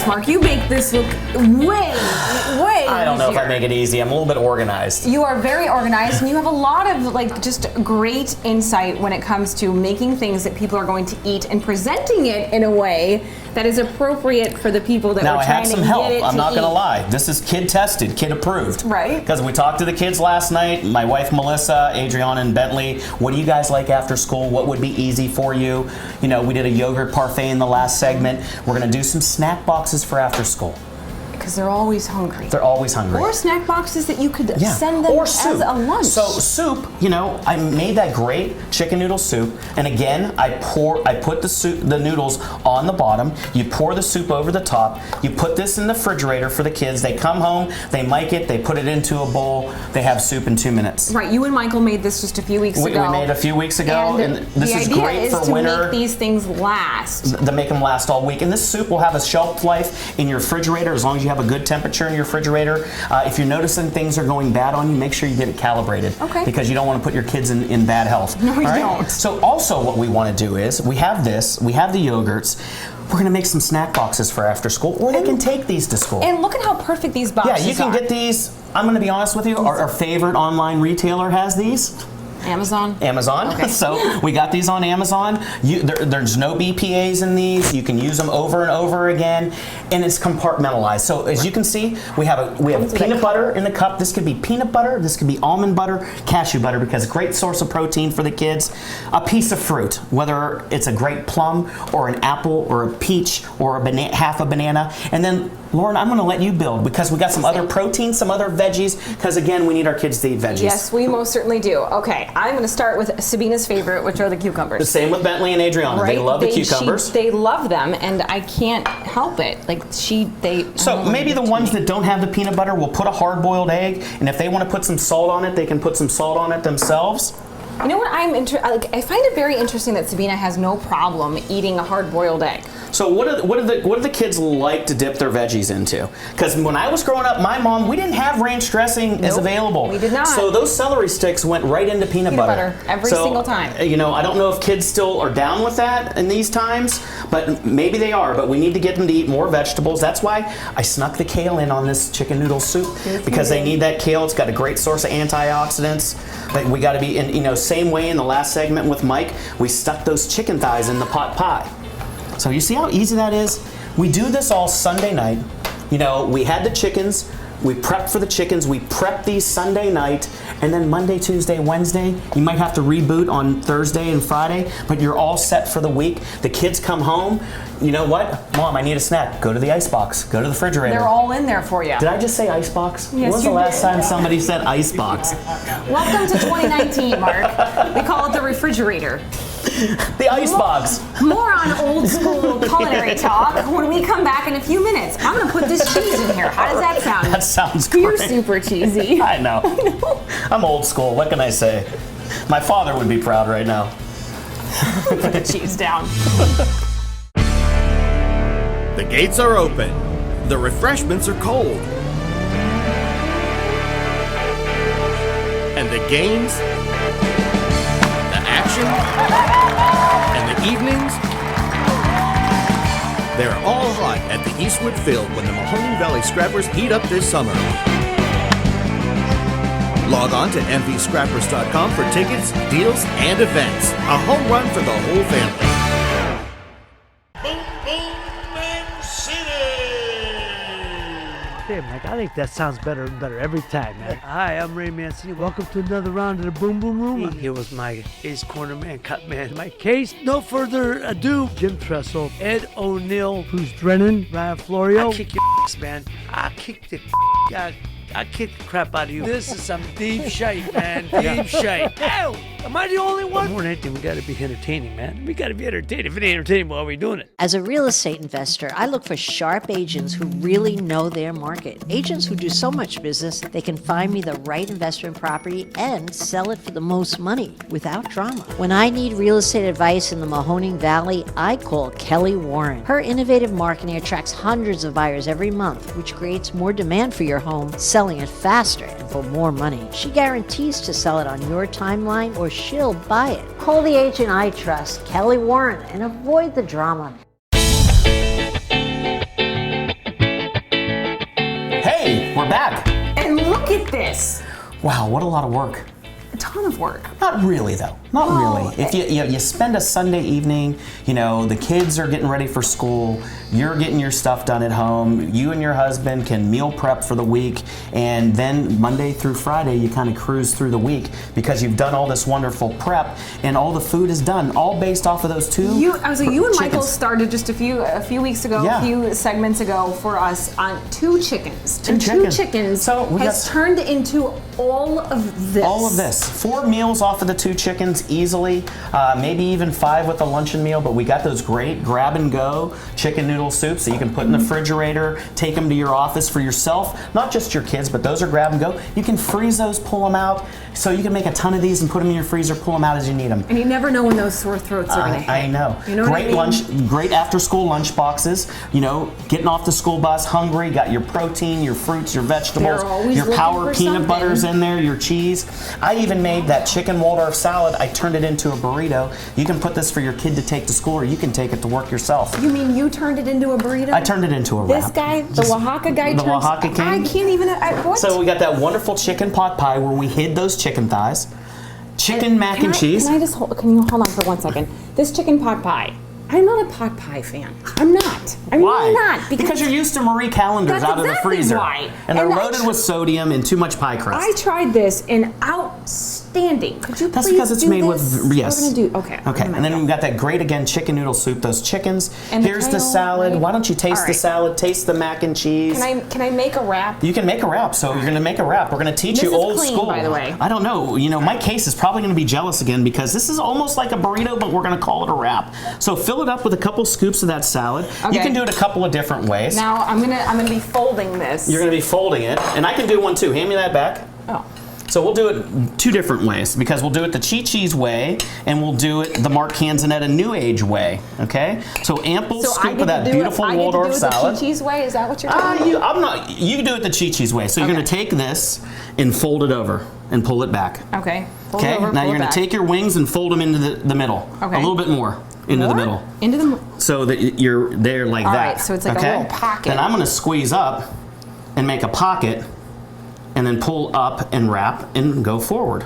S8: Mark. You make this look way
S9: I don't know if
S8: easier.
S9: I make it easy. I'm a little bit organized.
S8: You are very organized, and you have a lot of just great insight when it comes to making things that people are going to eat and presenting it in a way that is appropriate for the people that
S9: Now,
S8: we're
S9: I
S8: trying
S9: had some
S8: to
S9: help.
S8: get it
S9: I'm
S8: to
S9: not going to
S8: eat.
S9: lie. This is kid tested, kid approved.
S8: Right.
S9: Because we talked to the kids last night, my wife Melissa, Adriana, and Bentley. What do you guys like after school? What would be easy for you? You know, we did a yogurt parfait in the last segment. We're going to do some snack boxes for after school.
S8: Because they're always hungry.
S9: They're always hungry.
S8: Or snack boxes that you could send them
S9: or
S8: as
S9: soup.
S8: a lunch.
S9: So soup, you know, I made that great chicken noodle soup, and again, I put the noodles on the bottom. You pour the soup over the top. You put this in the refrigerator for the kids. They come home, they mic it, they put it into a bowl. They have soup in 2 minutes.
S8: Right, you and Michael made this just a few weeks ago.
S9: We made it a few weeks ago, and this is great for winter.
S8: The idea is to make these things last.
S9: To make them last all week. And this soup will have a shelf life in your refrigerator as long as you have a good temperature in your refrigerator. If you're noticing things are going bad on you, make sure you get it calibrated.
S8: Okay.
S9: Because you don't want to put your kids in bad health.
S8: No, you
S9: All right?
S8: don't.
S9: So also what we want to do is, we have this, we have the yogurts, we're going to make some snack boxes for after school, or they can take these to school.
S8: And look at how perfect these boxes are.
S9: Yeah, you can get these. I'm going to be honest with you, our favorite online retailer has these.
S8: Amazon?
S9: Okay. So we got these on Amazon. There's no BPAs in these. You can use them over and over again, and it's compartmentalized. So as you can see, we have peanut butter in the cup. This could be peanut butter. This could be almond butter, cashew butter, because a great source of protein for the kids. A piece of fruit, whether it's a great plum or an apple or a peach or half a banana, and then Lauren, I'm going to let you build because we got some other protein, some other veggies, because again, we need our kids to eat veggies.
S8: Yes, we most certainly do. Okay, I'm going to start with Sabina's favorite, which are the cucumbers.
S9: The same with Bentley and Adriana.
S8: Right?
S9: They love the cucumbers.
S8: They love them, and I can't help it.
S9: So maybe the ones that don't have the peanut butter will put a hard-boiled egg, and if they want to put some salt on it, they can put some salt on it themselves.
S8: You know what? I find it very interesting that Sabina has no problem eating a hard-boiled egg.
S9: So what do the kids like to dip their veggies into? Because when I was growing up, my mom, we didn't have ranch dressing as available.
S8: We did not.
S9: So those celery sticks went right into peanut butter
S8: every single time.
S9: You know, I don't know if kids still are down with that in these times, but maybe they are. But we need to get them to eat more vegetables. That's why I snuck the kale in on this chicken noodle soup, because they need that kale. It's got a great source of antioxidants. But we got to be in, same way in the last segment with Mike, we stuck those chicken thighs in the pot pie. So you see how easy that is? We do this all Sunday night. You know, we had the chickens, we prepped for the chickens, we prepped these Sunday night, and then Monday, Tuesday, Wednesday, you might have to reboot on Thursday and Friday, but you're all set for the week. The kids come home, you know what? Mom, I need a snack. Go to the icebox, go to the refrigerator.
S8: They're all in there for you.
S9: Did I just say icebox?
S8: Yes,
S9: when was
S8: you
S9: the last
S8: did.
S9: time somebody said icebox?
S8: Welcome to 2019, Mark. We call it the refrigerator.
S9: The icebox.
S8: More on old school culinary talk when we come back in a few minutes. I'm going to put this cheese in here. How does that sound?
S9: That sounds great.
S8: You're super cheesy.
S9: I know. I'm old school. What can I say? My father would be proud right now.
S8: Put the cheese down.
S16: The gates are open. The refreshments are cold. And the games, the action, and the evenings, they're all hot at the Eastwood Field when the Mahoning Valley Scrappers heat up this summer. Log on to mvscrappers.com for tickets, deals, and events. A home run for the whole family.
S20: Hey, Mike, I think that sounds better and better every time, man. Hi, I'm Ray Mancini. Welcome to another round of the Boom Boom Room. Here was my ace corner man, cut man. My case, no further ado, Jim Tressel, Ed O'Neill, Bruce Drennan, Ryan Florio. I kick your ass, man. I kick the I kick the crap out of you. This is some deep shite, man. Deep shite. Ow! Am I the only one? More than anything, we gotta be entertaining, man. We gotta be entertaining. If it ain't entertaining, why are we doing it?
S21: As a real estate investor, I look for sharp agents who really know their market. Agents who do so much business, they can find me the right investment property and sell it for the most money without drama. When I need real estate advice in the Mahoning Valley, I call Kelly Warren. Her innovative marketing attracts hundreds of buyers every month, which creates more demand for your home, selling it faster and for more money. She guarantees to sell it on your timeline or she'll buy it. Call the agent I trust, Kelly Warren, and avoid the drama.
S9: Hey, we're back.
S8: And look at this.
S9: Wow, what a lot of work.
S8: A ton of work.
S9: Not really, though. Not really. If you spend a Sunday evening, the kids are getting ready for school, you're getting your stuff done at home, you and your husband can meal prep for the week, and then Monday through Friday you kind of cruise through the week because you've done all this wonderful prep and all the food is done, all based off of those two
S8: You and Michael
S9: chickens.
S8: started just a few weeks ago,
S9: Yeah.
S8: a few segments ago for us on 2 chickens.
S9: Two
S8: and
S9: chickens.
S8: 2 chickens
S9: So we
S8: has turned into all of this.
S9: All of this. 4 meals off of the 2 chickens easily, maybe even 5 with a luncheon meal, but we got those great grab and go chicken noodle soups that you can put in the refrigerator, take them to your office for yourself, not just your kids, but those are grab and go. You can freeze those, pull them out, so you can make a ton of these and put them in your freezer, pull them out as you need them.
S8: And you never know when those sore throats are going to hit.
S9: I know.
S8: You know what I
S9: Great
S8: mean?
S9: lunch, great after school lunch boxes, getting off the school bus hungry, got your protein, your fruits, your vegetables,
S8: They're always
S9: your
S8: looking
S9: power
S8: for
S9: peanut
S8: something.
S9: butters in there, your cheese. I even made that chicken Waldorf salad. I turned it into a burrito. You can put this for your kid to take to school, or you can take it to work yourself.
S8: You mean you turned it into a burrito?
S9: I turned it into a wrap.
S8: This guy, the Oaxaca guy,
S9: the
S8: turns,
S9: Oaxaca king?
S8: I can't even. What?
S9: So we got that wonderful chicken pot pie where we hid those chicken thighs, chicken mac and cheese.
S8: Can you hold on for 1 second? This chicken pot pie. I'm not a pot pie fan. I'm not. I'm
S9: Why?
S8: really not.
S9: Because you're used to Marie Callender's
S8: That's
S9: out of the
S8: exactly
S9: freezer.
S8: why.
S9: And they're
S8: And
S9: loaded with sodium and too much pie crust.
S8: I tried this and outstanding. Could you
S9: That's
S8: please
S9: because it's
S8: do
S9: made
S8: this?
S9: with, yes.
S8: We're gonna do, okay.
S9: Okay, and then we've got that great, again, chicken noodle soup, those chickens.
S8: And the
S9: Here's the
S8: kale,
S9: salad.
S8: right?
S9: Why don't you taste
S8: All
S9: the
S8: right.
S9: salad, taste the mac and cheese.
S8: Can I make a wrap?
S9: You can make a wrap, so you're gonna make a wrap. We're gonna teach
S8: This
S9: you
S8: is
S9: old
S8: clean,
S9: school.
S8: by the way.
S9: I don't know, my case is probably gonna be jealous again because this is almost like a burrito, but we're gonna call it a wrap. So fill it up with a couple scoops of that salad. You
S8: Okay.
S9: can do it a couple of different ways.
S8: Now I'm gonna be folding this.
S9: You're gonna be folding it, and I can do one too. Hand me that back.
S8: Oh.
S9: So we'll do it 2 different ways because we'll do it the Chi-Chi's way and we'll do it the Mark Canzonetta New Age way. Okay? So ample
S8: So I
S9: scoop
S8: get
S9: of that
S8: to do
S9: beautiful
S8: it,
S9: Waldorf
S8: I get to do
S9: salad.
S8: it the Chi-Chi's way? Is that what you're telling me?
S9: You do it the Chi-Chi's way. So you're gonna take this and fold it over and pull it back.
S8: Okay. Fold
S9: Okay?
S8: it over,
S9: Now
S8: pull
S9: you're
S8: it
S9: gonna
S8: back.
S9: take your wings and fold them into the middle.
S8: Okay.
S9: A little bit more into the
S8: More?
S9: middle.
S8: Into the.
S9: So that you're there like
S8: All
S9: that.
S8: right, so it's like a
S9: okay?
S8: little pocket.
S9: Then I'm gonna squeeze up and make a pocket and then pull up and wrap and go forward.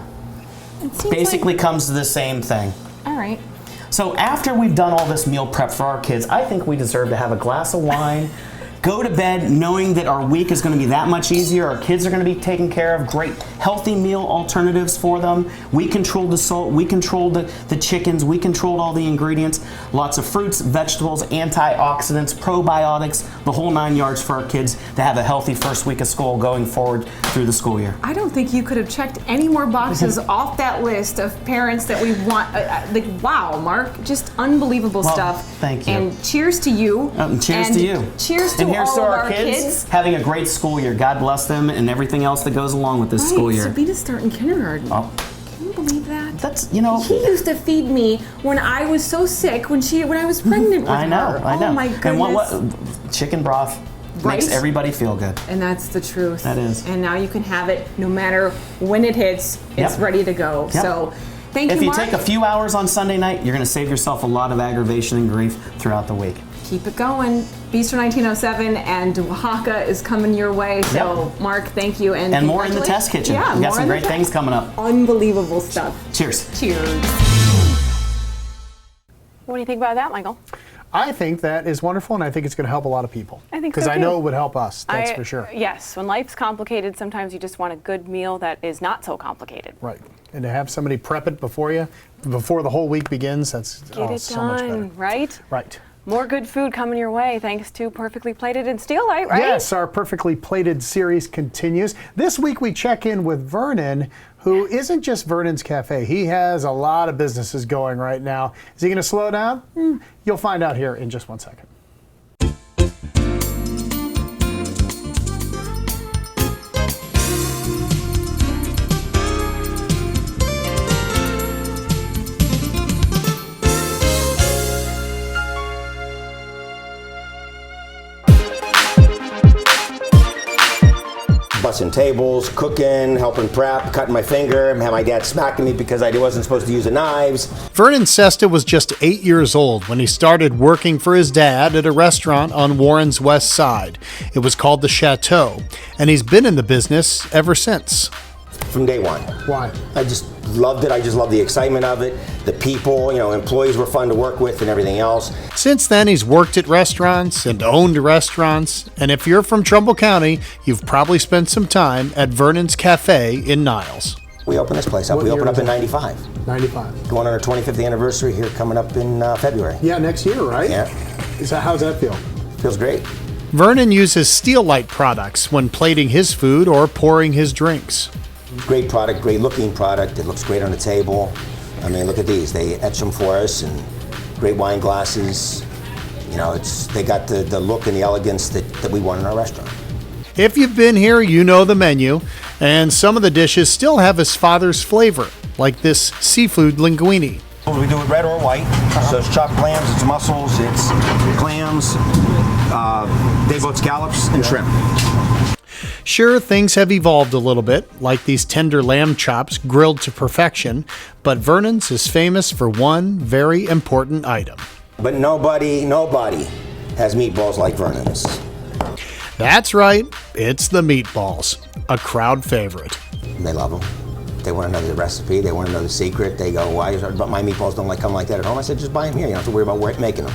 S8: It seems
S9: Basically comes to the same thing.
S8: All right.
S9: So after we've done all this meal prep for our kids, I think we deserve to have a glass of wine, go to bed knowing that our week is going to be that much easier. Our kids are going to be taken care of. Great healthy meal alternatives for them. We controlled the salt. We controlled the chickens. We controlled all the ingredients. Lots of fruits, vegetables, antioxidants, probiotics, the whole 9 yards for our kids to have a healthy first week of school going forward through the school year.
S8: I don't think you could have checked any more boxes off that list of parents that we want. Wow, Mark, just unbelievable
S9: Well,
S8: stuff.
S9: thank you.
S8: And cheers to you.
S9: Cheers
S8: and
S9: to you.
S8: Cheers to
S9: and here's
S8: all
S9: to
S8: of
S9: our kids having a great school year. God bless them and everything else that goes along with this school year.
S8: Sabina's starting kindergarten.
S9: Oh.
S8: Can you believe that?
S9: That's,
S8: He used to feed me when I was so sick when I was pregnant with
S9: I know,
S8: her.
S9: I know.
S8: Oh my goodness.
S9: And what chicken broth makes
S8: Right?
S9: everybody feel good.
S8: And that's the truth.
S9: That is.
S8: And now you can have it no matter when it hits. It's
S9: Yep.
S8: ready to go.
S9: Yep.
S8: So, thank you,
S9: If you
S8: Mark.
S9: take a few hours on Sunday night, you're going to save yourself a lot of aggravation and grief throughout the week.
S8: Keep it going. Bistro 1907 and Oaxaca is coming your way. So, Mark, thank you.
S9: And more in the test kitchen.
S8: Yeah,
S9: we got
S8: more
S9: some
S8: in the
S9: great things coming up.
S8: Unbelievable stuff.
S9: Cheers.
S8: Cheers.
S2: What do you think about that, Michael?
S1: I think that is wonderful, and I think it's going to help a lot of people.
S2: I think so,
S1: because I
S2: too.
S1: know it would help us. That's for sure.
S2: Yes, when life's complicated, sometimes you just want a good meal that is not so complicated.
S1: Right. And to have somebody prep it before you, before the whole week begins, that's
S2: Get it
S1: so much better.
S2: done, right?
S1: Right.
S2: More good food coming your way thanks to Perfectly Plated and Steelite, right?
S1: Yes, our Perfectly Plated series continues. This week we check in with Vernon, who isn't just Vernon's Cafe. He has a lot of businesses going right now. Is he going to slow down? You'll find out here in just 1 second.
S3: Bussing tables, cooking, helping prep, cutting my finger, had my dad smacking me because I wasn't supposed to use the knives.
S1: Vernon Cesta was just 8 years old when he started working for his dad at a restaurant on Warren's west side. It was called the Chateau, and he's been in the business ever since.
S3: From day one.
S1: Why?
S3: I just loved it. I just loved the excitement of it. The people, employees were fun to work with and everything else.
S1: Since then, he's worked at restaurants and owned restaurants. And if you're from Trumbull County, you've probably spent some time at Vernon's Cafe in Niles.
S3: We opened this place up. We opened up in 95.
S1: 95.
S3: Going on our 25th anniversary here coming up in February.
S1: Yeah, next year, right?
S3: Yeah.
S1: How's that feel?
S3: Feels great.
S1: Vernon uses Steel Light products when plating his food or pouring his drinks.
S3: Great product, great looking product. It looks great on the table. I mean, look at these. They etch them for us, and great wine glasses. They got the look and the elegance that we want in our restaurant.
S1: If you've been here, you know the menu, and some of the dishes still have his father's flavor, like this seafood linguine.
S3: We do it red or white. So it's chopped clams, it's mussels, it's clams, day-boat scallops, and shrimp.
S1: Sure, things have evolved a little bit, like these tender lamb chops grilled to perfection, but Vernon's is famous for one very important item.
S3: But nobody has meatballs like Vernon's.
S1: That's right, it's the meatballs, a crowd favorite.
S3: They love them. They want to know the recipe, they want to know the secret. They go, why? But my meatballs don't come like that at home. I said, just buy them here. You don't have to worry about making them.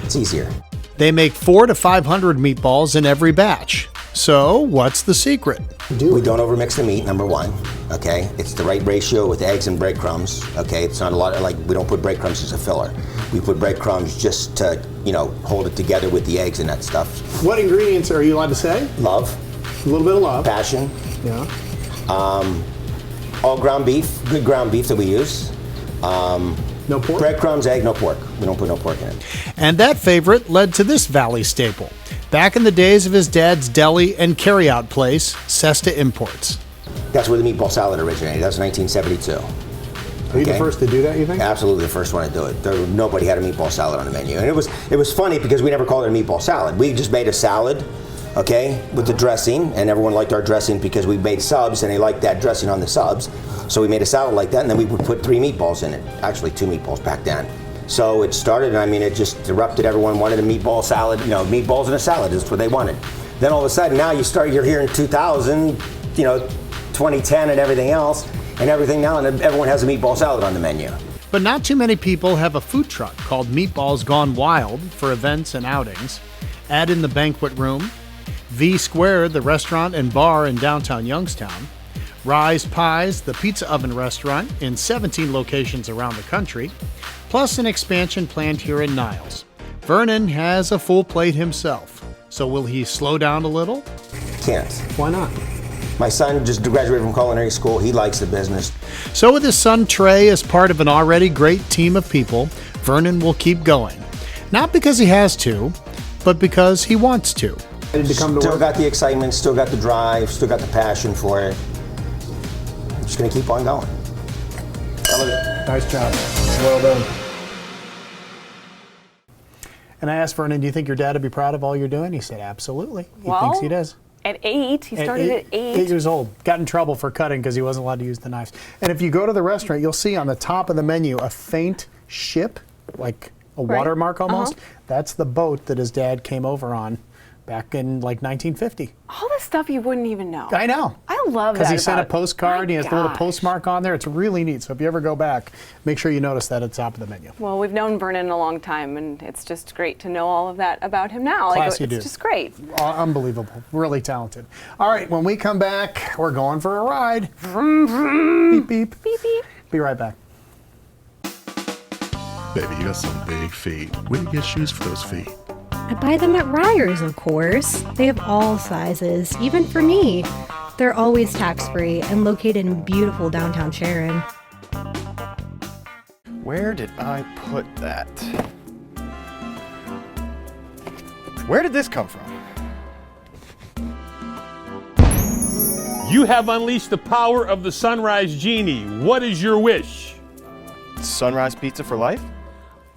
S3: It's easier.
S1: They make 400 to 500 meatballs in every batch. So, what's the secret?
S3: We don't overmix the meat, number one, okay? It's the right ratio with eggs and breadcrumbs, okay? It's not a lot we don't put breadcrumbs as a filler. We put breadcrumbs just to, hold it together with the eggs and that stuff.
S1: What ingredients are you allowed to say?
S3: Love.
S1: A little bit of love.
S3: Passion.
S1: Yeah.
S3: All ground beef, good ground beef that we use.
S1: No pork?
S3: Breadcrumbs, egg, no pork. We don't put no pork in it.
S1: And that favorite led to this Valley staple. Back in the days of his dad's deli and carryout place, Cesta Imports.
S3: That's where the meatball salad originated. That was 1972.
S1: Are you the first to do that, you think?
S3: Absolutely the first one to do it. Nobody had a meatball salad on the menu. And it was funny because we never called it a meatball salad. We just made a salad, okay, with the dressing, and everyone liked our dressing because we made subs and they liked that dressing on the subs. So we made a salad like that, and then we would put 3 meatballs in it. Actually 2 meatballs back then. So it started, and it just erupted. Everyone wanted a meatball salad, meatballs and a salad is what they wanted. Then all of a sudden, now you're here in 2000, 2010 and everything else, and everything now, and everyone has a meatball salad on the menu.
S1: But not too many people have a food truck called Meatballs Gone Wild for events and outings. Add in the banquet room, V Square, the restaurant and bar in downtown Youngstown, Rise Pies, the pizza oven restaurant in 17 locations around the country, plus an expansion planned here in Niles. Vernon has a full plate himself, so will he slow down a little?
S3: Can't.
S1: Why not?
S3: My son just graduated from culinary school. He likes the business.
S1: So with his son Trey as part of an already great team of people, Vernon will keep going. Not because he has to, but because he wants to.
S3: Still got the excitement, still got the drive, still got the passion for it. I'm just going to keep on going.
S1: Nice job. Well done. And I asked Vernon, do you think your dad would be proud of all you're doing? He said, absolutely. He thinks he does.
S2: At 8, he started at 8.
S1: 8 years old. Got in trouble for cutting because he wasn't allowed to use the knives. And if you go to the restaurant, you'll see on the top of the menu a faint ship, like a watermark almost. That's the boat that his dad came over on back in like 1950.
S2: All this stuff you wouldn't even know.
S1: I know.
S2: I love that.
S1: Because he sent a postcard and he has the little postmark on there. It's really neat. So if you ever go back, make sure you notice that at the top of the menu.
S2: Well, we've known Vernon a long time, and it's just great to know all of that about him now.
S1: Classy
S2: it's
S1: dude.
S2: just great.
S1: Unbelievable. Really talented. All right, when we come back, we're going for a ride.
S2: Vroom, vroom.
S1: Beep, beep.
S2: Beep, beep.
S1: Be right back.
S22: Baby, you got some big feet. Where do you get shoes for those feet?
S23: I buy them at Ryer's, of course. They have all sizes, even for me. They're always tax-free and located in beautiful downtown Sharon.
S24: Where did I put that? Where did this come from?
S25: You have unleashed the power of the Sunrise Genie. What is your wish?
S24: Sunrise Pizza for life?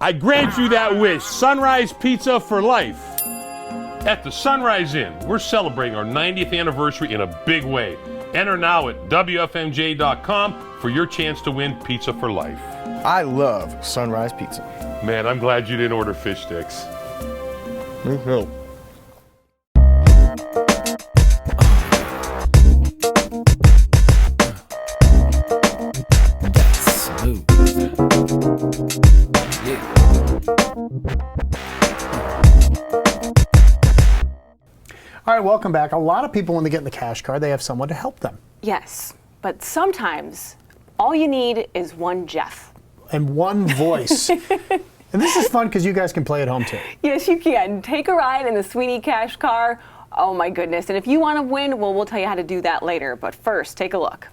S25: I grant you that wish. Sunrise Pizza for life. At the Sunrise Inn, we're celebrating our 90th anniversary in a big way. Enter now at WFMJ.com for your chance to win pizza for life.
S24: I love Sunrise Pizza.
S25: Man, I'm glad you didn't order fish sticks.
S24: Me too.
S1: All right, welcome back. A lot of people, when they get in the cash car, they have someone to help them.
S2: Yes, but sometimes all you need is one Jeff.
S1: And one voice. And this is fun because you guys can play at home too.
S2: Yes, you can. Take a ride in the Sweeney Cash Car. Oh my goodness. And if you want to win, well, we'll tell you how to do that later. But first, take a look.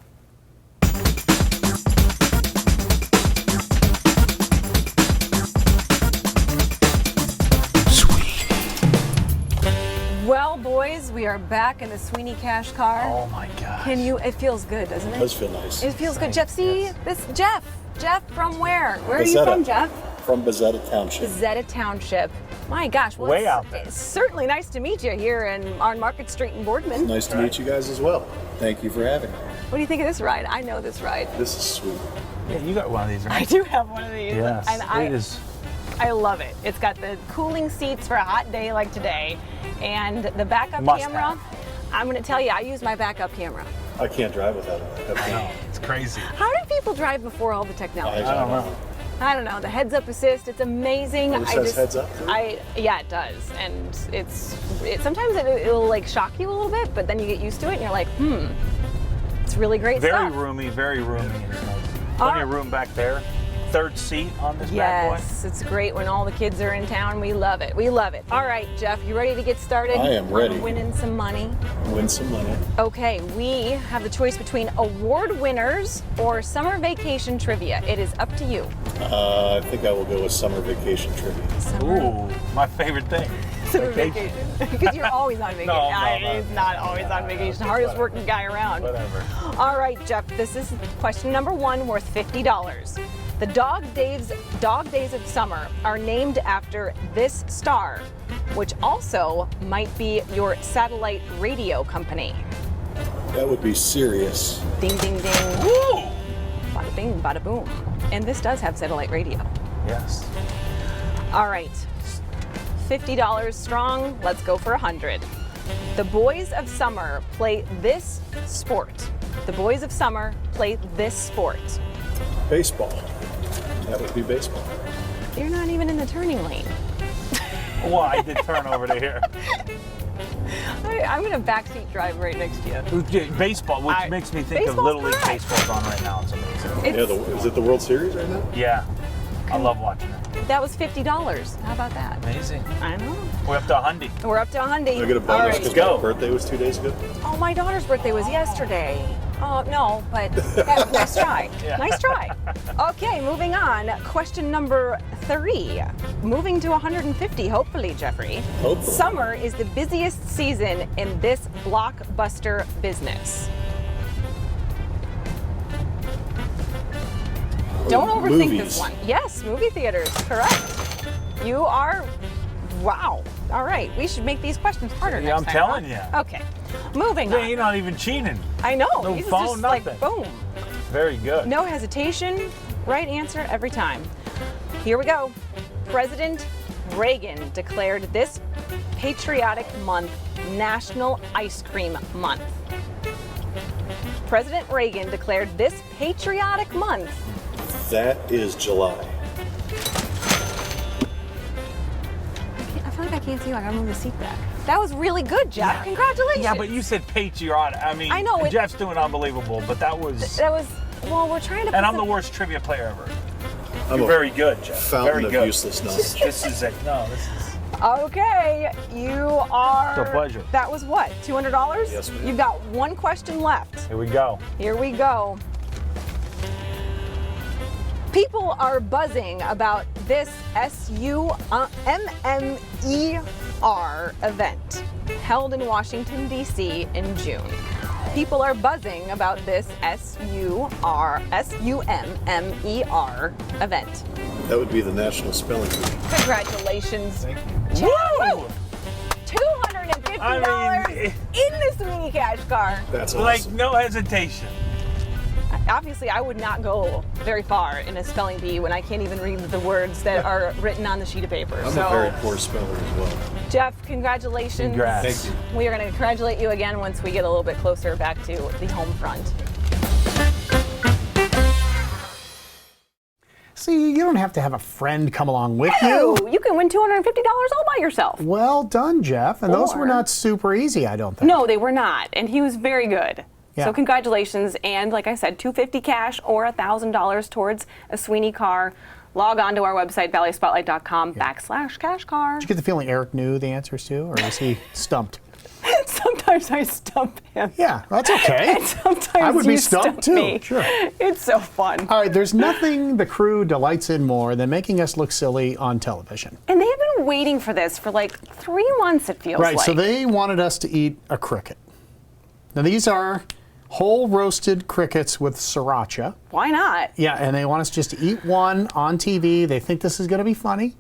S2: Well, boys, we are back in the Sweeney Cash Car.
S4: Oh my God.
S2: Can you? It feels good, doesn't it?
S4: It does feel nice.
S2: It feels good. Jeff, see this? Jeff from where? Where are you
S4: Bezetta.
S2: from, Jeff?
S4: From Bezetta Township.
S2: Bezetta Township. My gosh, well,
S4: Way out there.
S2: It's certainly nice to meet you here on Market Street in Boardman.
S4: Nice to meet you guys as well. Thank you for having me.
S2: What do you think of this ride? I know this ride.
S4: This is sweet.
S20: Yeah, you got one of these, right?
S2: I do have one of these.
S20: Yes,
S2: And
S20: it is.
S2: I love it. It's got the cooling seats for a hot day like today, and the backup
S4: Must
S2: camera.
S4: have.
S2: I'm going to tell you, I use my backup camera.
S4: I can't drive without it.
S20: I know. It's crazy.
S2: How did people drive before all the technology?
S4: I don't know.
S2: I don't know. The heads-up assist, it's amazing.
S4: Oh, it says heads up too?
S2: Yeah, it does, and sometimes it'll like shock you a little bit, but then you get used to it, and you're like, it's really great
S5: Very
S2: stuff.
S5: roomy, very roomy. Plenty of room back there. Third seat on this bad boy.
S2: Yes, it's great when all the kids are in town. We love it. We love it. All right, Jeff, you ready to get started?
S4: I am ready.
S2: On winning some money.
S4: Win some money.
S2: Okay, we have the choice between award winners or summer vacation trivia. It is up to you.
S4: I think I will go with summer vacation trivia.
S5: Ooh, my favorite thing.
S2: Summer vacation. Because you're always on vacation.
S5: No,
S2: He's not always on vacation. Hardest working guy around.
S5: Whatever.
S2: All right, Jeff, this is question number 1 worth $50. The Dog Days of Summer are named after this star, which also might be your satellite radio company.
S4: That would be Sirius.
S2: Ding, ding, ding. Woo! Bada bing, bada boom. And this does have satellite radio.
S5: Yes.
S2: All right, $50 strong. Let's go for 100. The Boys of Summer play this sport. The Boys of Summer play this sport.
S4: Baseball. That would be baseball.
S2: You're not even in the turning lane.
S5: Well, I did turn over to here.
S2: I'm going to backseat drive right next to you.
S5: Baseball, which makes me think of Little League Baseball's on right now. It's amazing.
S4: Is it the World Series right now?
S5: Yeah. I love watching it.
S2: That was $50. How about that?
S5: Amazing.
S2: I know.
S5: We're up to $100.
S2: We're up to $100.
S4: I get a bonus because my birthday was 2 days ago.
S2: Oh, my daughter's birthday was yesterday. Oh, no, but nice try.
S4: Yeah.
S2: Nice try. Okay, moving on. Question number 3. Moving to 150, hopefully, Jeffrey.
S4: Hopefully.
S2: Summer is the busiest season in this blockbuster business. Don't overthink this one. Yes, movie theaters, correct. You are, wow. All right, we should make these questions harder
S5: Yeah,
S2: next
S5: I'm
S2: time.
S5: telling
S2: huh?
S5: you.
S2: Okay, moving on.
S5: You're not even cheating.
S2: I know.
S5: No
S2: These is
S5: phone,
S2: just
S5: nothing.
S2: like boom.
S5: Very good.
S2: No hesitation. Right answer every time. Here we go. President Reagan declared this patriotic month National Ice Cream Month. President Reagan declared this patriotic month.
S4: That is July.
S2: I feel like I can't see you. I gotta move the seat back. That was really good, Jeff.
S5: Yeah.
S2: Congratulations.
S5: Yeah, but you said patriotic. I mean,
S2: I know,
S5: Jeff's doing unbelievable, but that was.
S2: Well, we're trying to.
S5: And I'm the worst trivia player ever.
S4: I'm
S5: You're
S4: a
S5: very good, Jeff.
S4: fountain
S5: Very
S4: of
S5: good.
S4: useless knowledge.
S5: This is it. No, this is.
S2: Okay, you are.
S5: It's a pleasure.
S2: That was what? $200?
S4: Yes, ma'am.
S2: You've got one question left.
S5: Here we go.
S2: Here we go. People are buzzing about this SUMMER event held in Washington, D.C. in June. People are buzzing about this SUMMER event.
S4: That would be the National Spelling Bee.
S2: Congratulations.
S4: Thank you.
S2: Woo! $200. in the Sweeney Cash Car.
S4: That's
S5: like
S4: awesome.
S5: no hesitation.
S2: Obviously, I would not go very far in a spelling bee when I can't even read the words that are written on the sheet of paper.
S4: I'm a very poor speller as well.
S2: Jeff, congratulations.
S5: Congrats.
S4: Thank you.
S2: We are going to congratulate you again once we get a little bit closer back to the home front.
S1: See, you don't have to have a friend come along with
S2: Oh,
S1: you.
S2: you can win $250 all by yourself.
S1: Well done, Jeff. And those
S2: Or-
S1: were not super easy, I don't think.
S2: No, they were not, and he was very good.
S1: Yeah.
S2: So congratulations, and like I said, $250 cash or $1,000 towards a Sweeney car. Log on to our website, valleyspotlight.com/cash car.
S1: Did you get the feeling Eric knew the answers to, or was he stumped?
S2: Sometimes I stump him.
S1: Yeah, that's okay.
S2: And sometimes
S1: I would
S2: you
S1: be stumped
S2: stump
S1: too.
S2: me.
S1: Sure.
S2: It's so fun.
S1: All right, there's nothing the crew delights in more than making us look silly on television.
S2: And they've been waiting for this for like 3 months, it feels
S1: Right,
S2: like.
S1: so they wanted us to eat a cricket. Now these are whole roasted crickets with sriracha.
S2: Why not?
S1: Yeah, and they want us just to eat one on TV. They think this is going to be funny.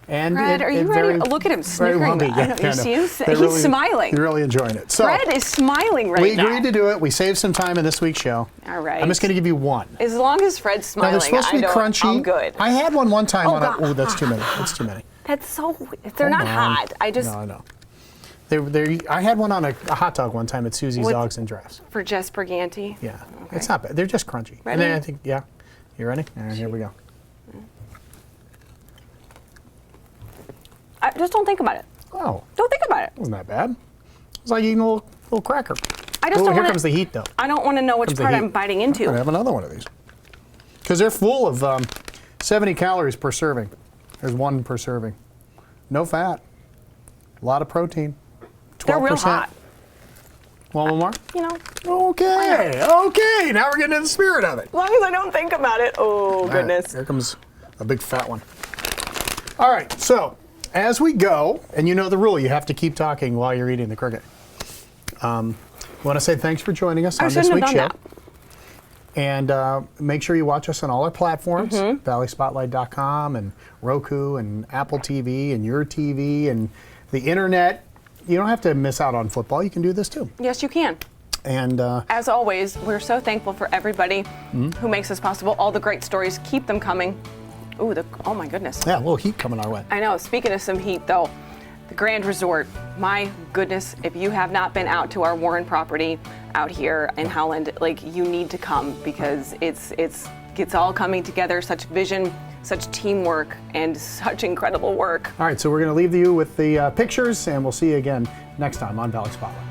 S1: And
S2: Fred, are you ready? Look at him
S1: very
S2: snickering.
S1: lumpy.
S2: I know, you see him?
S1: They're
S2: He's smiling.
S1: They're really enjoying it. So
S2: Fred is smiling right
S1: we
S2: now.
S1: agreed to do it. We saved some time in this week's show.
S2: All right.
S1: I'm just going to give you one.
S2: As long as Fred's
S1: Now
S2: smiling,
S1: they're supposed to be crunchy.
S2: I'm good.
S1: I had one time
S2: Oh,
S1: on
S2: God.
S1: a. Oh, that's too many. That's too many.
S2: That's so. They're
S1: Hold
S2: not
S1: on.
S2: hot. I just
S1: No, I know. I had one on a hot dog one time at Susie's
S2: With-
S1: Dogs and Drafts.
S2: for Jess Briganti.
S1: Yeah, it's not bad. They're just crunchy.
S2: Ready?
S1: And then I think, yeah. You ready? All right, here we go.
S2: Just don't think about it.
S1: Oh,
S2: Don't think about it.
S1: wasn't that bad. It's like eating a little cracker.
S2: I just
S1: Oh,
S2: don't
S1: here
S2: want
S1: comes the heat, though.
S2: I don't want to know which
S1: Comes the
S2: part
S1: heat.
S2: I'm biting
S1: I'm
S2: into.
S1: gonna have another one of these because they're full of 70 calories per serving. There's one per serving. No fat. A lot of protein. 12%.
S2: They're real hot.
S1: Want one more?
S2: You know,
S1: Okay. Okay. Now we're getting in the spirit of it.
S2: as long as I don't think about it. Oh,
S1: All right,
S2: goodness.
S1: here comes a big fat one. All right, so as we go, and you know the rule, you have to keep talking while you're eating the cricket. I want to say thanks for joining us
S2: I
S1: on this
S2: shouldn't have
S1: week's show.
S2: done
S1: And make sure you watch us on all our platforms,
S2: Mm-hmm.
S1: valleyspotlight.com and Roku and Apple TV and your TV and the internet. You don't have to miss out on football. You can do this too.
S2: Yes, you can.
S1: And
S2: As always, we're so thankful for everybody who makes this possible. All the great stories, keep them coming. Ooh, oh my goodness.
S1: yeah, a little heat coming our way.
S2: I know. Speaking of some heat, though, the Grand Resort. My goodness, if you have not been out to our Warren property out here in Howland, like you need to come because it's all coming together. Such vision, such teamwork, and such incredible work.
S1: All right, so we're going to leave you with the pictures, and we'll see you again next time on Valley Spotlight.